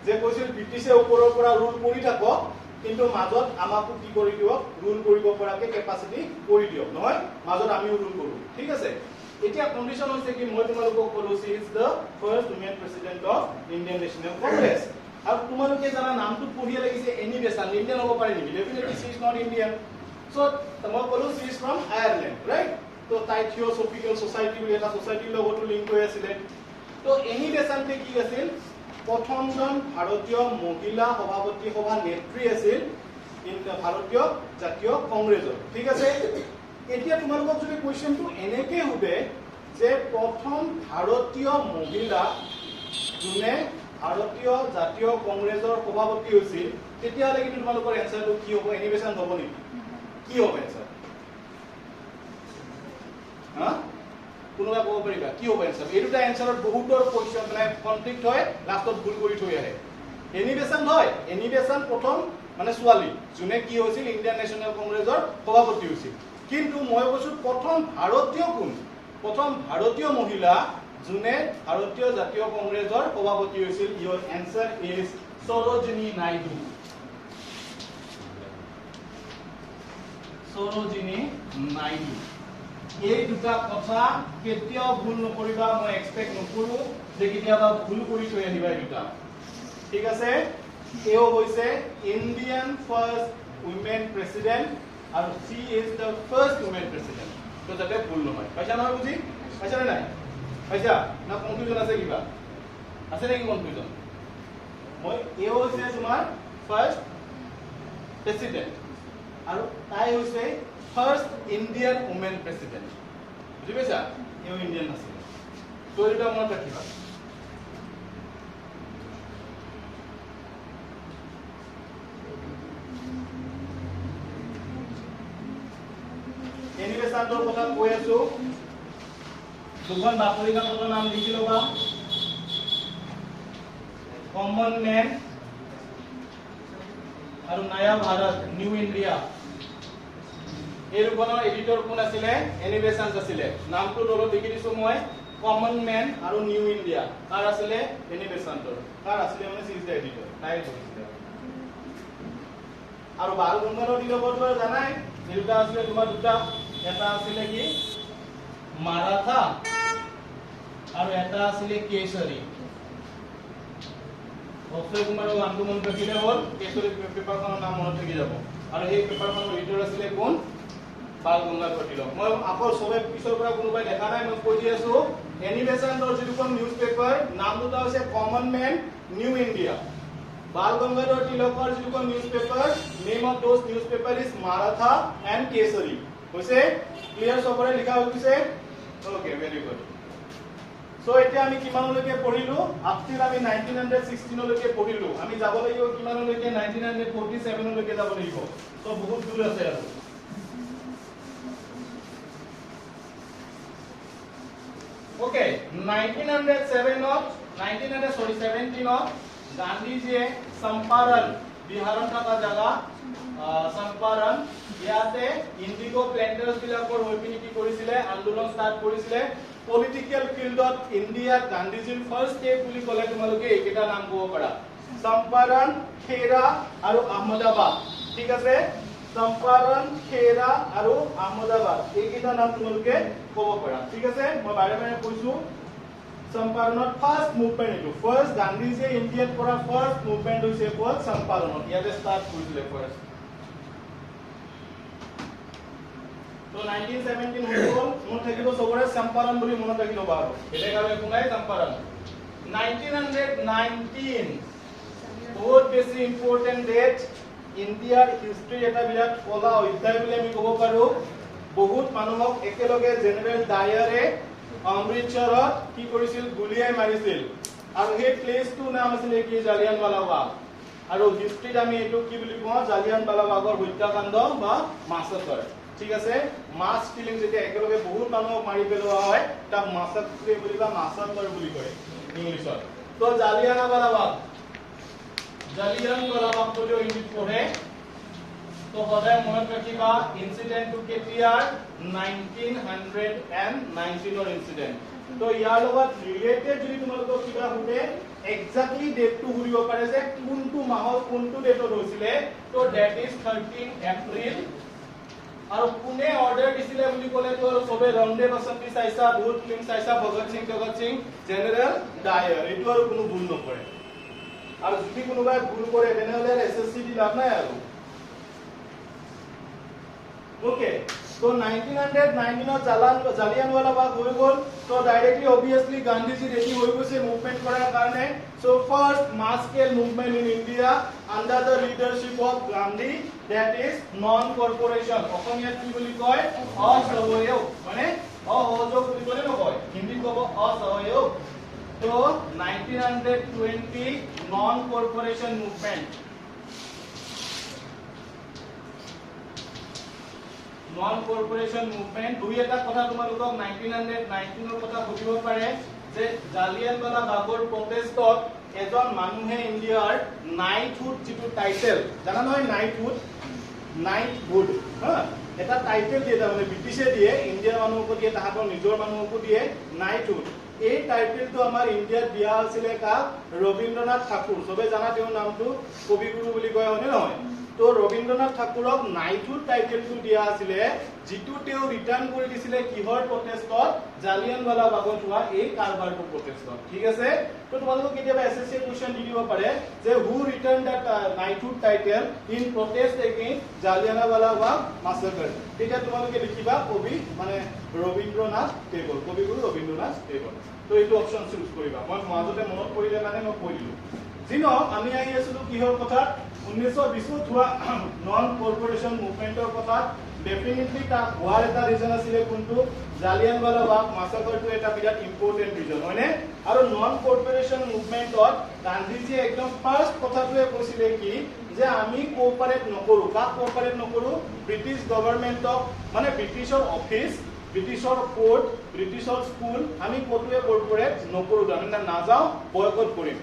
যে কৈছিল ব্ৰিটিছে ওপৰৰ পৰা ৰুল কৰি থাকক কিন্তু মাজত আমাকো কি কৰি দিয়ক ৰুল কৰিব পৰাকে কেপাসিটি কৰি দিয়ক নহয় মাজত আমিও ৰুল কৰো ঠিক আছে এতিয়া কন্ডিশন হৈছে কি মই তোমালোকক ক'লো she is the first women president of Indian national Congress আৰু তোমালোকে জানা নামটো পঢ়িয়ে লাগিছে এনি বেসান্ট ইণ্ডিয়ান হ'ব পাৰে নেকি definitely she is not Indian so মই ক'লো she is from Ireland right তো তাই থিওসফিকেল সোসাইটি বুলি এটা সোসাইটিৰ লগতো লিংক হৈ আছিল তো এনি বেসান্টে কি আছিল প্ৰথমজন ভাৰতীয় মহিলা সভাপতি সভা নেত্ৰী আছিল ভাৰতীয় জাতীয় কংগ্ৰেছৰ ঠিক আছে এতিয়া তোমালোকক যদি কোৱেশ্চনটো এনেকে হবে যে প্ৰথম ভাৰতীয় মহিলা যোনে ভাৰতীয় জাতীয় কংগ্ৰেছৰ সভাপতি হৈছিল তেতিয়াহ'লে কিন্তু তোমালোকৰ এনসাৰটো কি হ'ব এনি বেসান্ট হ'ব নেকি কি হ'ব এনসাৰ হা কোনোবা ক'ব পাৰিবা কি হ'ব এনসাৰ এই দুটা এনসাৰত বহুতৰ কোৱেশ্চন মানে কনফ্লিক্ট হয় লাষ্টত ভুল কৰি থৈ আহে এনি বেসান্ট হয় এনি বেসান্ট প্ৰথম মানে ছোৱালী যোনে কি হৈছিল ইণ্ডিয়ান নেশ্যনেল কংগ্ৰেছৰ সভাপতি হৈছিল কিন্তু মই কৈছো প্ৰথম ভাৰতীয় কোন প্ৰথম ভাৰতীয় মহিলা যোনে ভাৰতীয় জাতীয় কংগ্ৰেছৰ সভাপতি হৈছিল ইয়ৰ এনসাৰ ইজ সৰোজিনী নাইডু এই দুটা কথা কেতিয়াও ভুল নকৰিবা মই এক্সপেক্ট নকৰো যে কেতিয়াবা ভুল কৰি থৈ আহিবা এই দুটা ঠিক আছে এও হৈছে Indian first women president and she is the first women president. So that is full number. Paisa na buji? Paisa na nai? Paisa? Na confusion ase kiba? Ase neki confusion? Moi A hoise tomar first president. Aru tai hoise first Indian women president. বুজি পাইছা? এও Indian আছে। তো এটা মনত ৰাখিবা। Anyway সান্তৰ কথা কৈ আছো। দুখন বাতৰি কাকতৰ নাম লিখি লবা। কমন ম্যান আৰু নয়া ভাৰত নিউ ইন্ডিয়া। এই দুখনৰ এডিটৰ কোন আছিলে? এনিমেশনস আছিলে। নামটো দলত লিখি দিছো মই কমন ম্যান আৰু নিউ ইন্ডিয়া। কাৰ আছিলে? এনিমেশনৰ। কাৰ আছিলে মানে সি ইজ দ্য এডিটৰ। তাই কৰিছিলে। আৰু বাল গংগাধৰ তিলকৰ জানাই দুটা আছিলে তোমাৰ দুটা। এটা আছিলে কি মাৰাঠা আৰু এটা আছিলে কেশৰী। অক্ষয় কুমাৰৰ নামটো মনত ৰাখিলে হ'ল। কেশৰী পেপাৰখনৰ নাম মনত থাকি যাব। আৰু সেই পেপাৰখনৰ এডিটৰ আছিলে কোন? বাল গংগাধৰ তিলক। মই আকৌ সবে পিছৰ পৰা কোনোবাই দেখা নাই মই কৈ দি আছো। এনিমেশনৰ যিখন নিউজ পেপাৰ নাম দুটা হৈছে common man new India. Bal Gangadhar তিলকৰ যিখন news paper name of those news paper is Maratha and Kesari. হৈছে ক্লিয়াৰ সবৰে লিখা হৈ গৈছে? Okay very good. সো এতিয়া আমি কিমানলৈকে পঢ়িলো? আপটিল আমি 1916 লৈকে পঢ়িলো। আমি যাব লাগিব কিমানলৈকে? 1947 লৈকে যাব লাগিব। তো বহুত দূৰ আছে আৰু। ওকে 1917 গান্ধীজিয়ে চম্পাৰণ বিহাৰত থকা জাগা চম্পাৰণ ইয়াতে ইন্ডিগো প্লেন্টাৰ্স বিলাকৰ হৈ পিনি কি কৰিছিলে? আন্দোলন ষ্টাৰ্ট কৰিছিলে। পলিটিক্যাল ফিল্ডত ইন্ডিয়াত গান্ধীজিৰ ফাৰ্ষ্ট ষ্টেপ বুলি ক'লে তোমালোকে এইকেইটা নাম ক'ব পাৰা। চম্পাৰণ, খেৰা আৰু আহমদাবাদ। ঠিক আছে? চম্পাৰণ, খেৰা আৰু আহমদাবাদ এইকেইটা নাম তোমালোকে ক'ব পাৰা। ঠিক আছে? মই বাৰে বাৰে কৈছো চম্পাৰণত ফাৰ্ষ্ট মুভমেন্ট এইটো। ফাৰ্ষ্ট গান্ধীজিয়ে ইণ্ডিয়াত কৰা ফাৰ্ষ্ট মুভমেন্ট হৈছে ক'ত? চম্পাৰণত। ইয়াতে ষ্টাৰ্ট কৰিছিলে ফাৰ্ষ্ট। তো 1917 হৈ গ'ল। মনত থাকিব সবৰে চম্পাৰণ বুলি মনত ৰাখি ল'বা আৰু। বেলেগ আৰু একো নাই চম্পাৰণ। 1919 বহুত বেছি ইম্পৰ্টেন্ট ডেট। ইণ্ডিয়াৰ হিষ্ট্ৰী এটা বিৰাট কলা অধ্যায় বুলি আমি ক'ব পাৰো। বহুত মানুহক একেলগে জেনেৰেল ডায়াৰে অমৃতসৰত কি কৰিছিল? গুলিয়াই মাৰিছিল। আৰু সেই প্লেচটোৰ নাম আছিলে কি? জালিয়ানৱালাবাগ। আৰু হিষ্ট্ৰীত আমি এইটো কি বুলি কওঁ? জালিয়ানৱালাবাগৰ হত্যাকাণ্ড বা মাছাকাৰ। ঠিক আছে? মাছ কিলিং যেতিয়া একেলগে বহুত মানুহক মাৰি পেলোৱা হয় তাক মাছাকাৰ বুলি বা মাছাকাৰ বুলি কয় ইংলিছত। তো জালিয়ানৱালাবাগ বুলিও ইংলিছ পঢ়ে। তো সদায় মনত ৰাখিবা ইনসিডেন্টটো কেতিয়াৰ? 1919 ইনসিডেন্ট। তো ইয়াৰ লগত ৰিলেটেড যদি তোমালোকক কিবা সুধে এক্সাক্টলি ডেটটো সুধিব পাৰে যে কোনটো মাহত কোনটো ডেটত হৈছিলে। তো দ্যাট ইজ 13 এপ্ৰিল। আৰু কোনে অৰ্ডাৰ দিছিলে বুলি ক'লে তো সবে ৰংদে বসন্তি চাইছা, বহুত ফিল্ম চাইছা, ভগত সিং জেনেৰেল ডায়াৰ। এইটো আৰু কোনো ভুল নকৰে। আৰু যদি কোনোবাই ভুল কৰে তেনেহলে এসএসসি দি লাভ নাই আৰু। ওকে তো 1919 জালিয়ানৱালাবাগ হৈ গ'ল। তো ডাইৰেক্টলি অবভিয়াসলি গান্ধীজি ৰেডি হৈ গৈছে মুভমেন্ট কৰাৰ কাৰণে। So first mass scale movement in India under the leadership of Gandhi, that is non corporation. অসমীয়াত কি বুলি কয়? অসহযোগ। মানে অসহযোগ বুলি ক'লে নকয়, হিন্দীত ক'ব অসহযোগ। তো 1920 non corporation movement. Non corporation movement. দুই এটা কথা তোমালোকক 1919 কথা বুজিব পাৰে যে জালিয়ানৱালাবাগৰ প্ৰটেষ্টত এজন মানুহে ইণ্ডিয়াৰ নাইটহুড যিটো টাইটেল জানা নহয়? নাইটহুড এটা টাইটেল দিয়ে, তাৰমানে ব্ৰিটিছে দিয়ে, ইণ্ডিয়াৰ মানুহকো দিয়ে, তাহাঁতৰ নিজৰ মানুহকো দিয়ে নাইটহুড। এই টাইটেলটো আমাৰ ইণ্ডিয়াত দিয়া হৈছিলে কাক? ৰবীন্দ্ৰনাথ ঠাকুৰ। সবে জানা তেওঁৰ নামটো কবিগুৰু বুলি কয়, হয়নে নহয়? তো ৰবীন্দ্ৰনাথ ঠাকুৰক নাইটহুড টাইটেলটো দিয়া আছিলে যিটো তেওঁ ৰিটাৰ্ণ কৰি দিছিলে কিহৰ প্ৰটেষ্টত জালিয়ানৱালা বাগত হোৱা এই কাৰবাৰটো প্ৰটেষ্টত ঠিক আছে তো তোমালোকক কেতিয়াবা এসএসসি কোৱেশ্চন দি দিব পাৰে যে who return that knighthood title in protest against Jallianwala Bagh massacre তেতিয়া তোমালোকে লিখিবা কবি মানে ৰবীন্দ্ৰনাথ টেগোৰ কবিগুৰু ৰবীন্দ্ৰনাথ টেগোৰ তো এইটো অপচন চুজ কৰিবা মই মাজতে মনত পৰিলে কাৰণে মই কৈ দিলো জিনো আমি আহি আছিলো কিহৰ কথা 1920 হোৱা নন কৰ্পোৰেচন মুভমেন্টৰ কথা ডেফিনেটলি তা হোৱাৰ এটা ৰিজন আছিল কোনটো জালিয়ানৱালা বাগ মাছাকাৰটো এটা বিৰাট ইম্পৰ্টেন্ট ৰিজন হয়নে আৰু নন কৰ্পোৰেচন মুভমেন্টত গান্ধীজি একদম ফাৰ্স্ট কথাটোৱে কৈছিলে কি যে আমি কোঅপাৰেট নকৰো কাক কোঅপাৰেট নকৰো ব্ৰিটিছ গভৰ্ণমেণ্টক মানে ব্ৰিটিছৰ অফিচ ব্ৰিটিছৰ কোৰ্ট ব্ৰিটিছৰ স্কুল আমি কতোৱে কৰ্পোৰেট নকৰো আমি নাযাও বয়কট কৰিম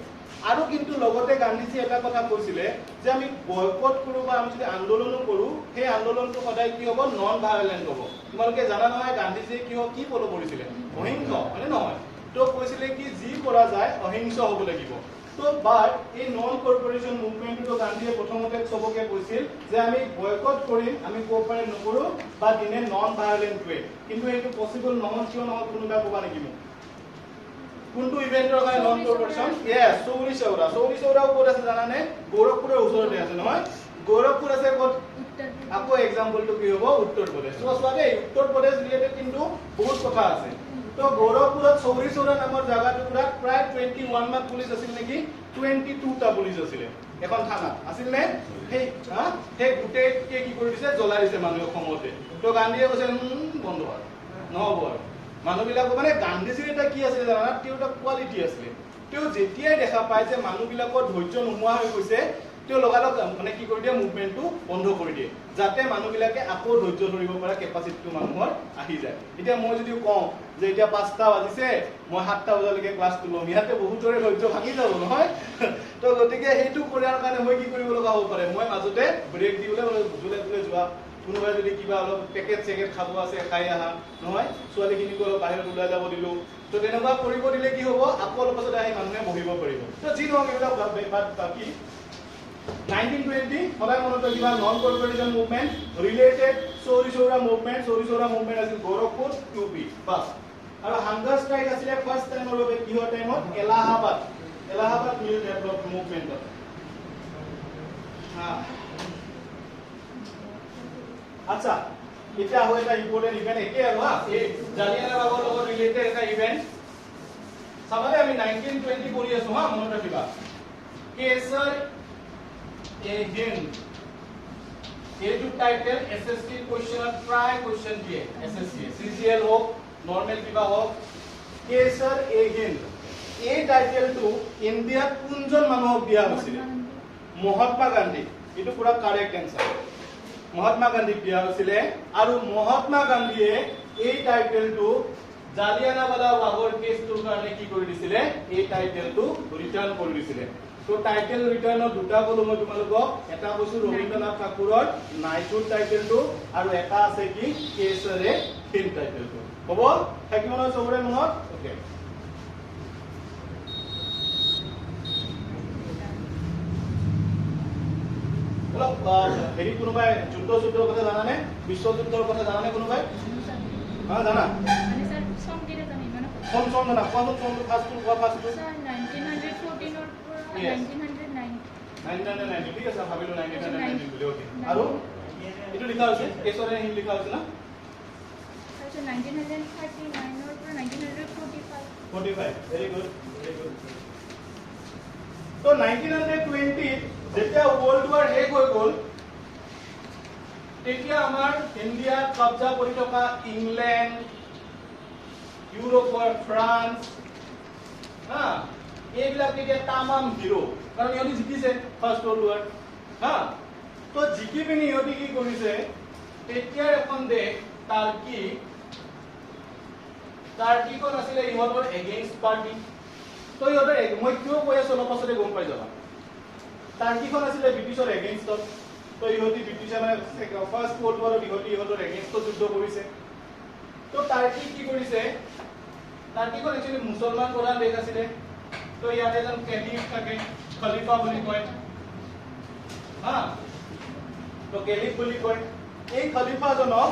আৰু কিন্তু লগতে গান্ধীজি এটা কথা কৈছিলে যে আমি বয়কট কৰো বা আমি যদি আন্দোলনো কৰো সেই আন্দোলনটো সদায় কি হ'ব নন ভায়োলেন্ট হ'ব তোমালোকে জানা নহয় গান্ধীজি কি ফলো কৰিছিলে অহিংস মানে নহয় তো কৈছিলে কি যি কৰা যায় অহিংস হ'ব লাগিব তো বাট এই নন কৰ্পোৰেচন মুভমেন্টটো গান্ধীয়ে প্ৰথমতে সবকে কৈছিল যে আমি বয়কট কৰিম আমি কোঅপাৰেট নকৰো বা দিনে নন ভায়োলেন্ট ৱে কিন্তু এইটো পসিবল নহয় কিয় নহয় কোনোবা ক'বা নেকি মোক কোনটো ইভেন্টৰ কাৰণে নন কৰ্পোৰেচন ইয়েস চৌৰি চৌৰা ক'ত আছে জানানে গোৰখপুৰৰ ওচৰতে আছে নহয় গোৰখপুৰ আছে ক'ত আকৌ এক্সাম্পলটো কি হ'ব উত্তৰ প্ৰদেশ তো সোৱাদে উত্তৰ প্ৰদেশ ৰিলেটেড কিন্তু বহুত কথা আছে তো গোৰখপুৰত চৌৰি চৌৰা নামৰ জাগাটোত প্ৰায় 21 মান পুলিচ আছিল নেকি 22 টা পুলিচ আছিল এখন থানা আছিল নে সেই গুটে কি কৰি দিছে জ্বলাই দিছে মানুহ খমতে তো গান্ধীয়ে কৈছে বন্ধ কৰ নহব মানুহবিলাক মানে গান্ধীজিৰ এটা কি আছিল জানা তেওঁ এটা কোৱালিটি আছিল তেওঁ যেতিয়াই দেখা পায় যে মানুহবিলাকৰ ধৈৰ্য নোহোৱা হৈ গৈছে তেওঁ লগালগ মানে কি কৰি দিয়ে মুভমেন্টটো বন্ধ কৰি দিয়ে যাতে মানুহবিলাকে আকৌ ধৈৰ্য ধৰিব পৰা কেপাচিটিটো মানুহৰ আহি যায় এতিয়া মই যদি কওঁ যে এতিয়া 5টা বাজিছে মই 7টা বজালৈকে ক্লাছটো ল'ম ইয়াতে বহুতৰে ধৈৰ্য ভাঙি যাব নহয় তো গতিকে সেইটো কৰাৰ কাৰণে মই কি কৰিব লগা হ'ব পাৰে মই মাজতে ব্ৰেক দিবলৈ জুলে যোৱা কোনোবাই যদি কিবা অলপ পেকেট চেকেট খাব আছে খাই আহা নহয় ছোৱালীখিনিক অলপ বাহিৰত ওলাই যাব দিলো তো তেনেকুৱা কৰিব দিলে কি হ'ব আকৌ অলপ পাছত আহি মানুহে বহিব পাৰিব তো যি নহওক এইবিলাক বাকি 1920 সদায় মনত ৰাখিবা নন কৰ্পোৰেচন মুভমেন্ট ৰিলেটেড চৌৰি চৌৰা মুভমেন্ট আছিল গোৰখপুৰ ইউপি বাস আৰু হাংগাৰ ষ্ট্ৰাইক আছিল ফাৰ্স্ট টাইমৰ বাবে কিহৰ টাইমত এলাহাবাদ মিল ডেভেলপ মুভমেন্টত আচ্ছা এটা হয় এটা ইম্পৰ্টেন্ট ইভেন্ট একে আৰু এই জালিয়ানৱালা বাগৰ লগত ৰিলেটেড এটা ইভেন্ট সামালে আমি 1920 পঢ়ি আছো মনত ৰাখিবা কেশৰ এ হিন্দ এইটো টাইটেল এসএসসি কোৱেশ্চনত প্ৰায় কোৱেশ্চন দিয়ে এসএসসি সিজিএল হোক নৰ্মেল কিবা হোক কেশৰ এ হিন্দ এই টাইটেলটো ইণ্ডিয়াত কোনজন মানুহক দিয়া হৈছিল মহাত্মা গান্ধী এইটো পুৰা কাৰেক্ট এনসাৰ মহাত্মা গান্ধীক দিয়া হৈছিল আৰু মহাত্মা গান্ধীয়ে এই টাইটেলটো জালিয়ানৱালা বাগৰ কেছটোৰ কাৰণে কি কৰি দিছিলে এই টাইটেলটো ৰিটাৰ্ণ কৰি দিছিলে তো টাইটেল ৰিটাৰ্ণৰ দুটা কলো মই তোমালোকক এটা কৈছো ৰবীন্দ্ৰনাথ ঠাকুৰৰ নাইটহুড টাইটেলটো আৰু এটা আছে কি কেশৰ এ হিন্দ টাইটেলটো হ'ব থাকিব ন চবৰে মনত ওকে হেৰি কোনোবাই যুদ্ধৰ কথা জানানে বিশ্বযুদ্ধৰ কথা জানানে কোনোবাই জানা কোন চন জানা কোন চন ফাৰ্স্ট 1990 ঠিক আছে ভাবিলো 1990 বুলি ওকে আৰু এটো লিখা হৈছে কেশৰ এ হিন্দ লিখা হৈছে না আচ্ছা 1939 or 1945 very good তো 1920 যেতিয়া ওয়ার্ল্ড ওয়ার শেষ হৈ গ'ল তেতিয়া আমাৰ ইণ্ডিয়াত কব্জা কৰি থকা ইংলেণ্ড ইউৰোপৰ ফ্ৰান্স এইবিলাক এতিয়া তামাম হিৰো কাৰণ ইহঁতি জিকিছে ফাৰ্ষ্ট ওয়াৰ্ল্ড ওয়াৰ তো জিকি পিনি ইহঁতি কি কৰিছে তেতিয়াৰ এখন দেশ টাৰ্কিখন আছিলে ইহঁতৰ এগেইনষ্ট পাৰ্টি তো ইহঁতৰ মই কিয় কৈ আছো অলপ পাছতে গম পাই যাবা টাৰ্কিখন আছিলে ব্ৰিটিছৰ এগেইনষ্টত তো ইহঁতি ব্ৰিটিছে মানে ফাৰ্ষ্ট ওয়াৰ্ল্ড ওয়াৰত ইহঁতৰ এগেইনষ্টত যুদ্ধ কৰিছে তো টাৰ্কি কি কৰিছে টাৰ্কিখন একচুৱেলি মুছলমান প্ৰধান দেশ আছিলে তো ইয়াতে এজন কেলিফ থাকে খলিফা বুলি কয় তো কেলিফ বুলি কয় এই খলিফাজনক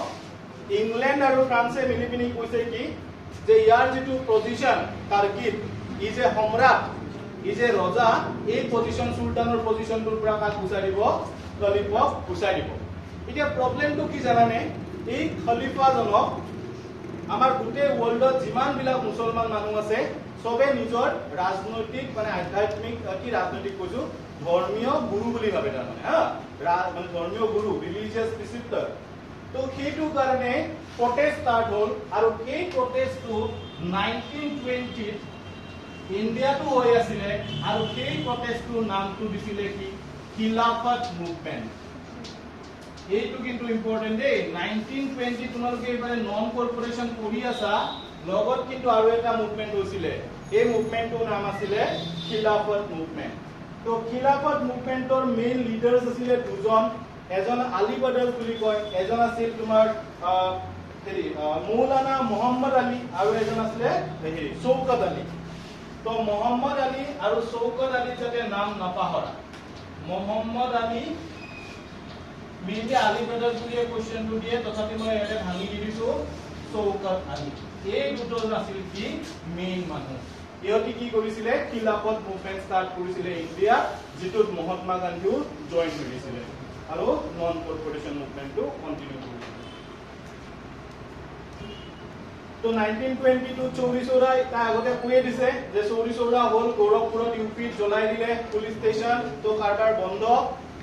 ইংলেণ্ড আৰু ফ্ৰান্সে মিলি পিনি কৈছে কি যে ইয়াৰ যেটো পজিশন টাৰ্কিত ই যে সম্ৰাট ই যে ৰজা এই পজিশন সুলতানৰ পজিশনটোৰ পৰা কাক গুচাই দিব খলিফাক গুচাই দিব এতিয়া প্ৰবলেমটো কি জানানে এই খলিফাজনক আমাৰ গোটেই ওয়াৰ্ল্ডত যিমান বিলাক মুছলমান মানুহ আছে সবে নিজৰ ৰাজনৈতিক মানে আধ্যাত্মিক কি ৰাজনৈতিক কৈছো ধৰ্মীয় গুৰু বুলি ভাবে তাৰমানে হা মানে ধৰ্মীয় গুৰু ৰিলিজিয়াস প্ৰিসিপ্টৰ তো সেইটো কাৰণে প্ৰটেষ্ট ষ্টাৰ্ট হ'ল আৰু এই প্ৰটেষ্টটো 1920 ইণ্ডিয়াটো হৈ আছিল আৰু সেই প্ৰটেষ্টটোৰ নামটো দিছিলে কি খিলাফত মুভমেন্ট এইটো কিন্তু ইম্পৰ্টেন্ট দেই 1920 তোমালোকে এবাৰে নন কৰ্পোৰেশন কৰি আছা লগত কিন্তু আৰু এটা মুভমেন্ট হৈছিল এই মুভমেন্টৰ নাম আছিল খিলাফত মুভমেন্ট তো খিলাফত মুভমেন্টৰ মেইন লিডাৰ্স আছিল দুজন এজন আলী বদল বুলি কয় এজন আছিল তোমাৰ মৌলানা মোহাম্মদ আলী আৰু এজন আছিল শৌকত আলী তো মোহাম্মদ আলী আৰু শৌকত আলী যাতে নাম নাপাহৰা মোহাম্মদ আলী মেইনলি আলী ব্ৰাদাৰ্স বুলি কোৱেশ্চনটো দিয়ে তথাপি মই এনে ভাঙি দিছো শৌকত আলী এই দুজন আছিল কি মেইন মানুহ ইহঁতি কি কৰিছিলে খিলাফত মুভমেন্ট ষ্টাৰ্ট কৰিছিলে ইণ্ডিয়া যেটোত মহাত্মা গান্ধীও জয়েন কৰিছিলে আৰু নন কৰ্পোৰেশন মুভমেন্টটো কন্টিনিউ কৰিছিলে তো 1922 চৌৰি চৌৰা এটা আগতে কৈয়ে দিছে যে চৌৰি চৌৰা হ'ল গৌৰৱপুৰত ইউপিত জ্বলাই দিলে পুলিচ ষ্টেচন তো কাৰ্টাৰ বন্ধ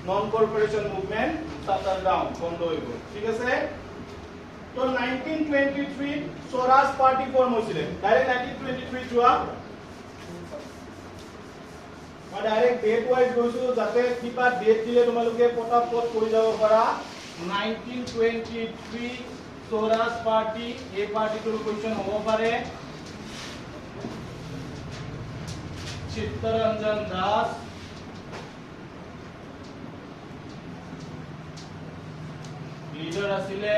non corporation movement shutter down বন্ধ হয়ে গেল ঠিক আছে তো 1923 স্বরাজ পার্টি ফর্ম হইছিল ডাইরেক্ট 1923 যোৱা মই ডাইৰেক্ট ডেট ওয়াইজ গৈছো যাতে কিবা ডেট দিলে তোমালোকে পটাপট কৰি যাব পাৰা 1923 স্বৰাজ পাৰ্টি এই পাৰ্টিটোৰ কোৱেশ্চন হ'ব পাৰে চিত্তৰঞ্জন দাস লিডাৰ আছিলে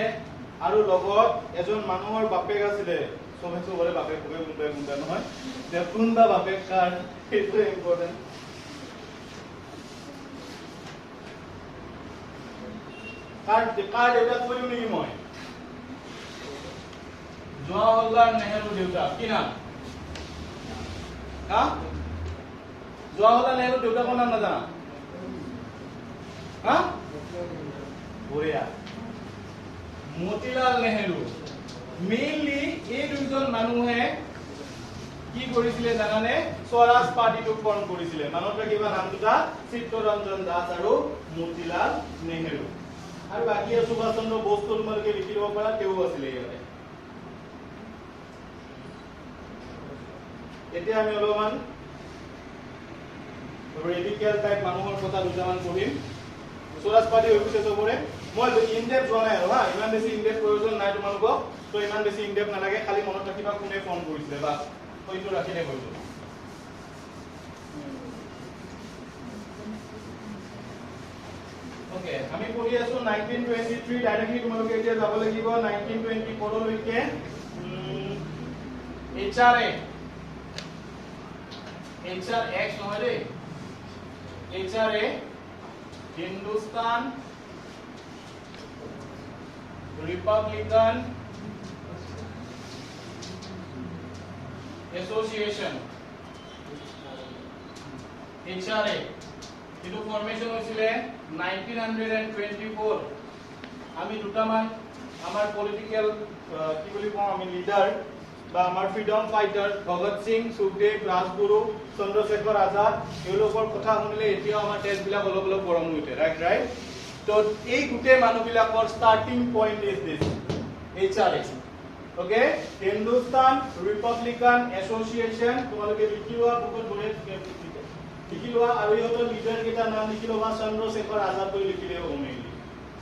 আৰু লগত এজন মানুহৰ বাপেক আছিলে সবেটো বলে বাপেক কবে গুন্ডা নহয় যে কোনবা বাপেক কাৰ সেইটো ইম্পৰ্টেন্ট কাৰ এটা কৈও নেকি মই জৱাহৰলাল নেহৰু দেউতা কি নাম হা জৱাহৰলাল নেহৰু দেউতাকৰ নাম নাজানা হা বঢ়িয়া মতিলাল নেহৰু মেইনলি এই দুজন মানুহে কি কৰিছিলে জানানে স্বৰাজ পাৰ্টিটো ফৰ্ম কৰিছিলে মনত ৰাখিবা নাম দুটা চিত্তৰঞ্জন দাস আৰু মতিলাল নেহৰু আৰু বাকি সুভাষ চন্দ্ৰ বোস তোমালোকে লিখি ল'ব পাৰা তেও আছিলে ইয়াতে এতিয়া আমি অলপমান ৰেডিকেল টাইপ মানুহৰ কথা দুটামান পঢ়িম স্বৰাজ পাৰ্টি হৈ গৈছে চবৰে মই ইনডেপ যোৱা নাই আৰু হা ইমান বেছি ইনডেপ প্ৰয়োজন নাই তোমালোকক তো ইমান বেছি ইনডেপ নালাগে খালি মনত ৰাখিবা কোনে ফোন কৰিছিলে বাস হয়তো ৰাখিলে হৈ যাব ওকে আমি পঢ়ি আছো 1923 ডাইৰেক্টলি তোমালোকে এতিয়া যাব লাগিব 1920 কৰলৈকে HR নহয় দেই HRA Hindustan Republican Association HRA এটো ফৰমেশন হৈছিল 1924 আমি দুটামান আমাৰ পলিটিক্যাল কি বুলি কওঁ আমি লিডাৰ বা আমাৰ ফ্ৰিডম ফাইটাৰ ভগত সিং সুখদেৱ ৰাজগুৰু চন্দ্ৰশেখৰ আজাদ এওঁলোকৰ কথা শুনিলে এতিয়া আমাৰ টেষ্ট বিলাক অলপ অলপ গৰম উঠে ৰাইট তো এই গুটে মানুহবিলাকৰ starting point is this HRA okay Hindustan republican association তোমালোকে লিখিলোৱা বুকত বনে লিখিলোৱা আৰু ইহঁতৰ লিডাৰ কেইটা নাম লিখিলোৱা চন্দ্ৰশেখৰ আজাদ বুলি লিখিলে হ'ব মেইনলি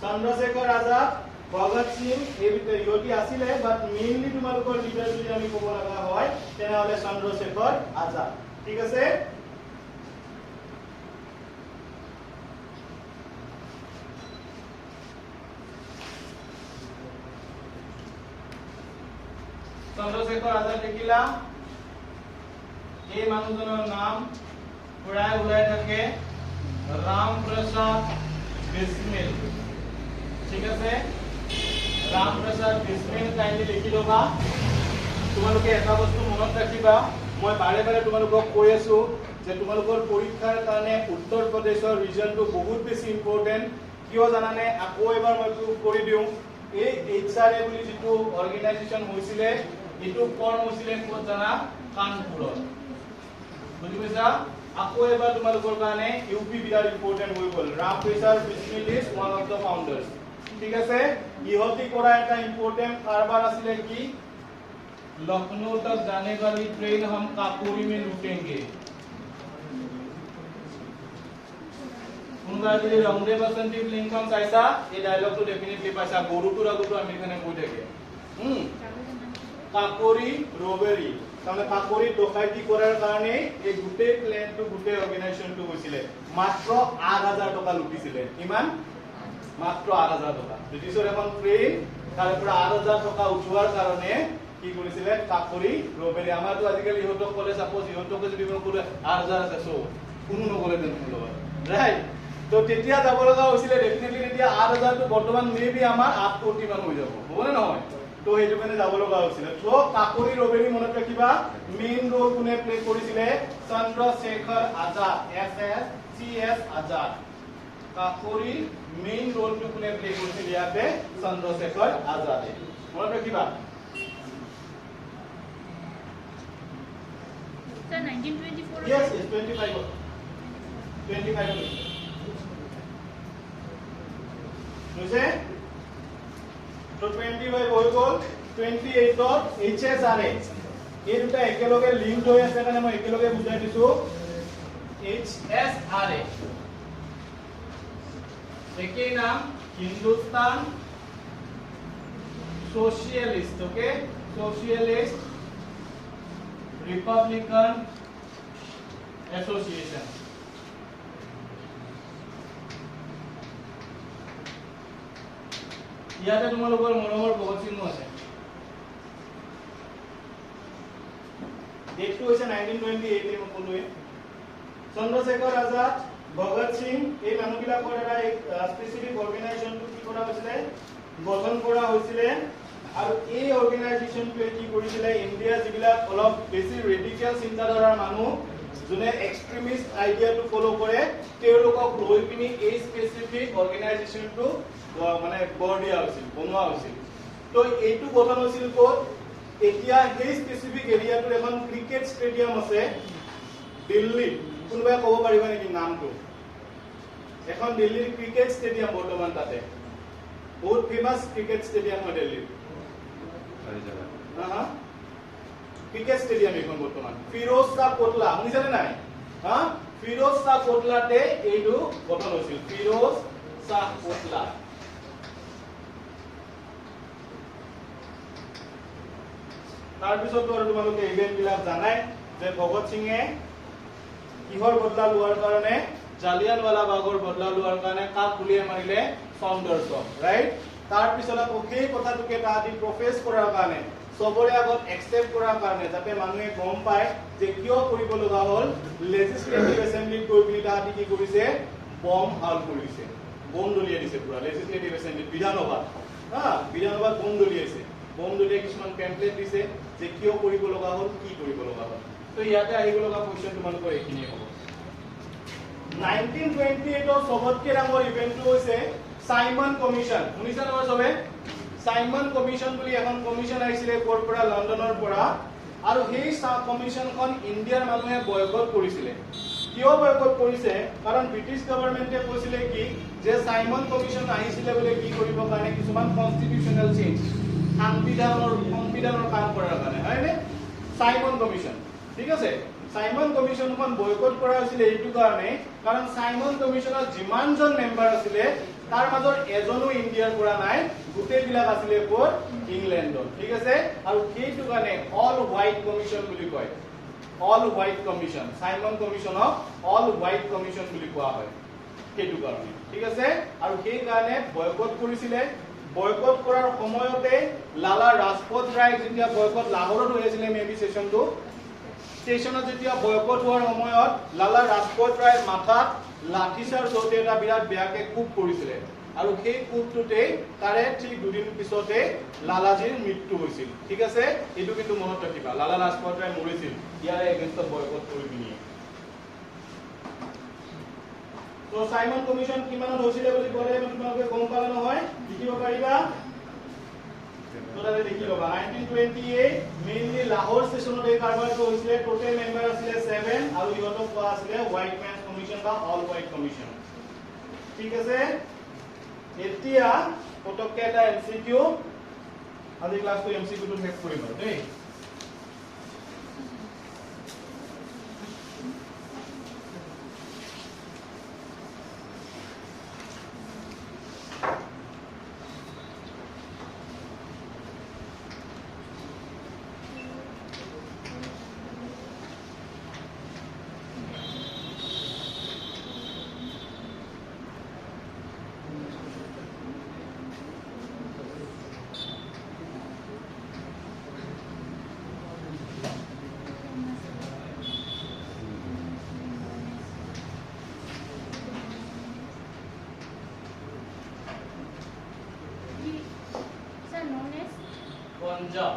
চন্দ্ৰশেখৰ আজাদ ভগত সিং এই ভিতৰত ইহঁতি আছিলে বাট মেইনলি তোমালোকৰ লিডাৰ যদি আমি ক'ব লগা হয় তেনেহ'লে চন্দ্ৰশেখৰ আজাদ ঠিক আছে চন্দ্ৰশেখৰ আজাদ লিখিলা এই মানুহজনৰ নাম প্ৰায় ওলাই থাকে ৰাম প্ৰসাদ বিস্মিল ঠিক আছে ৰাম প্ৰসাদ বিস্মিল কাইন্ডলি লিখি লবা তোমালোকে এটা বস্তু মনত ৰাখিবা মই বাৰে বাৰে তোমালোকক কৈ আছো যে তোমালোকৰ পৰীক্ষাৰ কাৰণে উত্তৰ প্ৰদেশৰ ৰিজনটো বহুত বেছি ইম্পৰ্টেন্ট কিয় জানানে আকৌ এবাৰ মই প্ৰুভ কৰি দিওঁ এই এইচআৰএ বুলি যিটো অৰ্গেনাইজেচন হৈছিলে এটো ফৰ্ম হৈছিলে ক'ত জানা কানপুৰত বুজি পাইছা আকৌ এবাৰ তোমালোকৰ কাৰণে ইউপি বিৰাট ইম্পৰ্টেন্ট হৈ গ'ল ৰাম প্ৰসাদ বিস্মিল ইজ ওয়ান অফ দা ফাউন্ডাৰ্স ঠিক আছে ইহতি কৰা এটা ইম্পৰ্টেন্ট কাৰবাৰ আছিলে কি लखनऊ तक जाने वाली ट्रेन हम काकोरी में लूटेंगे কোনবা যদি ৰংদে বসন্তি ফিল্মখন চাইছা এই ডায়লগটো ডেফিনেটলি পাইছা গৰুটোৰ আগতো আমেৰিকানে কৈ থাকে কাকৰি ৰবেৰী মানে কাকৰি ডকাইতি কৰাৰ কাৰণে এই গোটেই প্লেনটো গোটেই অৰ্গেনাইজেচনটো হৈছিলে মাত্ৰ 8000 টকা লুটিছিলে কিমান মাত্ৰ 8000 টকা ব্ৰিটিছৰ এখন ট্ৰেইন তাৰ পৰা 8000 টকা উঠোৱাৰ কাৰণে কি কৰিছিলে কাকৰি ৰবেৰী আমাৰটো আজিকালি ইহঁতক কলে সাপোজ ইহঁতক যদি মই কলে 8000 আছে সো কোনো নকলে তেনে লগত ৰাইট তো তেতিয়া যাব লগা হৈছিলে ডেফিনেটলি তেতিয়া 8000 টো বৰ্তমান মেবি আমাৰ 8 কোটি মান হৈ যাব হবনে নহয় তো এইটো কাৰণে যাব লগা হৈছিলে তো কাকৰি ৰবেৰী মনত ৰাখিবা মেইন ৰোল কোনে প্লে কৰিছিলে চন্দ্ৰশেখৰ আজাদ SSCS আজাদ কাকৰি মেইন ৰোলটো কোনে প্লে কৰিছিল ইয়াতে চন্দ্ৰশেখৰ আজাদে মনত ৰাখিবা Sir, 1924. Yes, it's 25. 25. বুঝে তো 25 হৈ গল 28 ত HSRA এই দুটা একেলগে লিংক হৈ আছে কাৰণে মই একেলগে বুজাই দিছো HSRA একেই নাম Hindustan socialist okay socialist Republican Association ইয়াতে তোমালোকৰ মৰমৰ বহুত চিহ্ন আছে ডেটটো হৈছে 1928 এই মকলুৱে চন্দ্ৰশেখৰ আজাদ ভগত সিং এই মানুহবিলাকৰ এটা স্পেসিফিক অৰ্গেনাইজেচনটো কি কৰা হৈছিলে গঠন কৰা হৈছিলে আৰু এই অৰ্গেনাইজেচনটোৱে কি কৰিছিলে ইণ্ডিয়া যিবিলাক অলপ বেছি ৰেডিকেল চিন্তাধাৰাৰ মানুহ যোনে এক্সট্ৰিমিষ্ট আইডিয়াটো ফলো কৰে তেওঁলোকক লৈ পিনি এই স্পেসিফিক অৰ্গেনাইজেচনটো মানে গঢ় দিয়া হৈছিল বনোৱা হৈছিল তো এইটো গঠন হৈছিল ক'ত এতিয়া সেই স্পেসিফিক এৰিয়াটোৰ এখন ক্ৰিকেট ষ্টেডিয়াম আছে দিল্লী কোনোবাই ক'ব পাৰিব নেকি নামটো এখন দিল্লীৰ ক্ৰিকেট ষ্টেডিয়াম বৰ্তমান তাতে বহুত ফেমাস ক্ৰিকেট ষ্টেডিয়াম হয় দিল্লীৰ ক্ৰিকেট স্টেডিয়াম এখন বৰ্তমান ফিৰোজ শাহ কোটলা শুনিছানে নাই ফিৰোজ শাহ কোটলাতে এইটো গঠন হৈছিল ফিৰোজ শাহ কোটলা তাৰপিছতো আৰু তোমালোকে ইভেন্ট বিলাক জানাই যে ভগত সিংয়ে কিহৰ বদলা লোৱাৰ কাৰণে জালিয়ানৱালা বাগৰ বদলা লোৱাৰ কাৰণে কাক গুলিয়াই মাৰিলে সাউন্ডাৰ্ছক ৰাইট তাৰপিছত আকৌ সেই কথাটোকে তাহাঁতি প্ৰফেছ কৰাৰ কাৰণে সবৰে আগত একসেপ্ট কৰাৰ কাৰণে যাতে মানুহে গম পায় যে কিয় কৰিব লগা হ'ল লেজিসলেটিভ এছেম্বলিত গৈ পিনি তাহাঁতি কি কৰিছে বম হাল কৰিছে বম দলিয়াই দিছে পুৰা লেজিসলেটিভ এছেম্বলিত বিধানসভাত বিধানসভাত বম দলিয়াইছে বম দলিয়াই কিছুমান পেম্পলেট দিছে যে কিয় কৰিব লগা হ'ল কি কৰিব লগা হ'ল তো ইয়াতে আহিব লগা কোৱেশ্চন তোমালোকৰ এইখিনিয়ে হ'ব 1928 ৰ সবতকে ডাঙৰ ইভেন্টটো হৈছে সাইমন কমিশন শুনিছা নহয় সবে সাইমন কমিশন বুলি এখন কমিশন আহিছিলে ক'ৰ পৰা লণ্ডনৰ পৰা আৰু সেই কমিশনখন ইণ্ডিয়াৰ মানুহে বয়কট কৰিছিলে কিয় বয়কট কৰিছে কাৰণ ব্ৰিটিছ গভৰ্ণমেণ্টে কৈছিলে কি যে সাইমন কমিশন আহিছিলে বুলি কি কৰিব কাৰণে কিছুমান কনস্টিটিউশনাল চেঞ্জ সংবিধানৰ কাম কৰাৰ কাৰণে হয়নে সাইমন কমিশন ঠিক আছে সাইমন কমিশনখন বয়কট কৰা হৈছিল এইটো কাৰণে কাৰণ সাইমন কমিশনৰ যিমানজন মেম্বাৰ আছিল তাৰ মাজৰ এজনো ইণ্ডিয়াৰ পৰা নাই গোটেইবিলাক আছিল ক'ত ইংলেণ্ডত ঠিক আছে আৰু সেইটো কাৰণে অল হোৱাইট কমিশন বুলি কয় অল হোৱাইট কমিশন সাইমন কমিশনক অল হোৱাইট কমিশন বুলি কোৱা হয় সেইটো কাৰণে ঠিক আছে আৰু সেই কাৰণে বয়কট কৰিছিলে বয়কট কৰাৰ সময়তে লালা ৰাজপথ ৰায় যেতিয়া বয়কট লাহোৰত হৈছিল মেবি সেশনটো স্টেশনত যেতিয়া বয়কট হোৱাৰ সময়ত লালা ৰাজপথ ৰায় মাথাত লাঠিচাৰ জোতে এটা বিৰাট বেয়াকে কুপ কৰিছিলে আৰু সেই কোপটোতে তাৰে ঠিক দুদিন পিছতে লালাজীৰ মৃত্যু হৈছিল ঠিক আছে এইটো কিন্তু মনত ৰাখিবা লালা লাজপত ৰায় মৰিছিল ইয়াৰ এগেইনষ্টত বয়কট কৰি পিনি তো সাইমন কমিশন কিমানত হৈছিলে বুলি ক'লে তোমালোকে গম পালা নহয় লিখিব পাৰিবা তো তাতে লিখি লবা 1928 মেইনলি লাহোৰ ষ্টেচনত এই কাৰবাৰটো হৈছিলে টোটেল মেম্বাৰ আছিলে 7 আৰু ইহঁতক কোৱা আছিলে হোৱাইট মেন কমিশন বা অল হোৱাইট কমিশন ঠিক আছে এতিয়া পটককে এটা এমসিকিউ আজি ক্লাসটো এমসিকিউ টো শেষ কৰিম আৰু দেই Sir, known as পঞ্জাব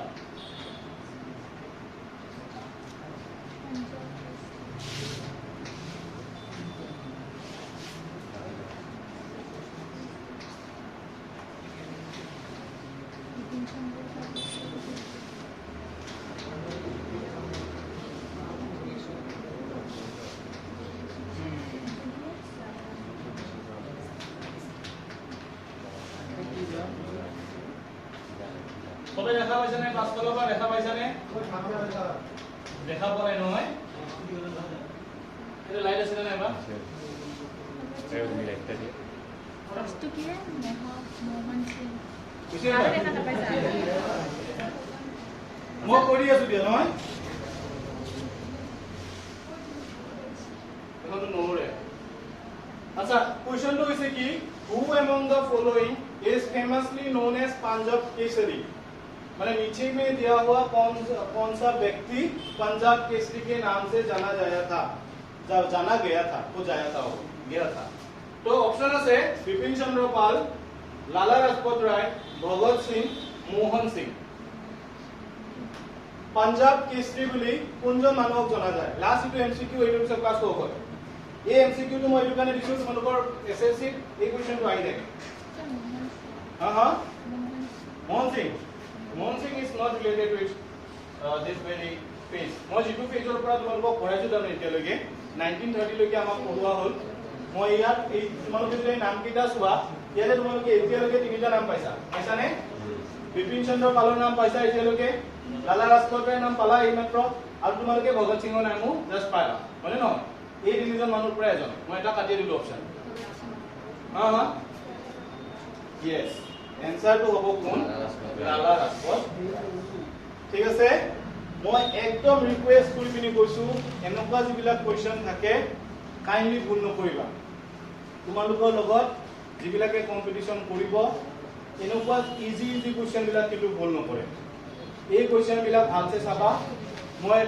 সবে দেখা পাইছে নে ক্লাস কলৰ পৰা দেখা পাইছে নে দেখা পালে নহয় এটা লাইট আছে না এবা first to kill Mohan Singh. বুঝিয়ে মই কৰি আছো দিয়া নহয় এখনটো নহৰে আচ্ছা কোৱেশ্চনটো হৈছে কি who among the following is famously known as Punjab Kesari মানে नीचे में दिया हुआ कौन सा व्यक्ति पंजाब केसरी के नाम से जाना गया था तो ऑप्शन আছে বিপিন চন্দ্ৰ পাল লালা লাজপত ৰায় ভগত সিং মোহন সিং पंजाब केसरी বুলি কোনজন মানুহক জনা যায় লাষ্ট ইটো এমসিকিউ এইটো পিছত ক্লাস হ'ব এই এমসিকিউ টো মই এইটো কাৰণে দিছো তোমালোকৰ এসএসসি এই কোৱেশ্চনটো আহি থাকে Mohan Singh Mohan Singh is not related with this very phase. মই যেটো ফেজৰ পৰা তোমালোকক পঢ়াইছো জানো এতিয়ালৈকে 1930 লৈকে আমাক পঢ়োৱা হ'ল মই ইয়াত এই তোমালোকে যদি নাম কেইটা চোৱা ইয়াতে তোমালোকে এতিয়ালৈকে তিনিটা নাম পাইছা নে বিপিন চন্দ্ৰ পালৰ নাম পাইছা এতিয়ালৈকে লালা লাজপত ৰায়ৰ নাম পালা এইমাত্ৰ আৰু তোমালোকে ভগত সিংৰ নামো জাস্ট পালা মানে ন এই তিনিজন মানুহৰ পৰা এজন মই এটা কাটি দিলো অপচন yes answer to হ'ব কোন লালা লাজপত ঠিক আছে মই একদম ৰিকুৱেষ্ট কৰি পিনি কৈছো এনেকুৱা যিবিলাক কোৱেশ্চন থাকে কাইন্ডলি ভুল নকৰিবা তোমালোকৰ লগত যিবিলাকে কম্পিটিশন কৰিব এনেকুৱা ইজি কোৱেশ্চন বিলাক কিন্তু ভুল নকৰে এই কোৱেশ্চন বিলাক ভালছে চাবা মই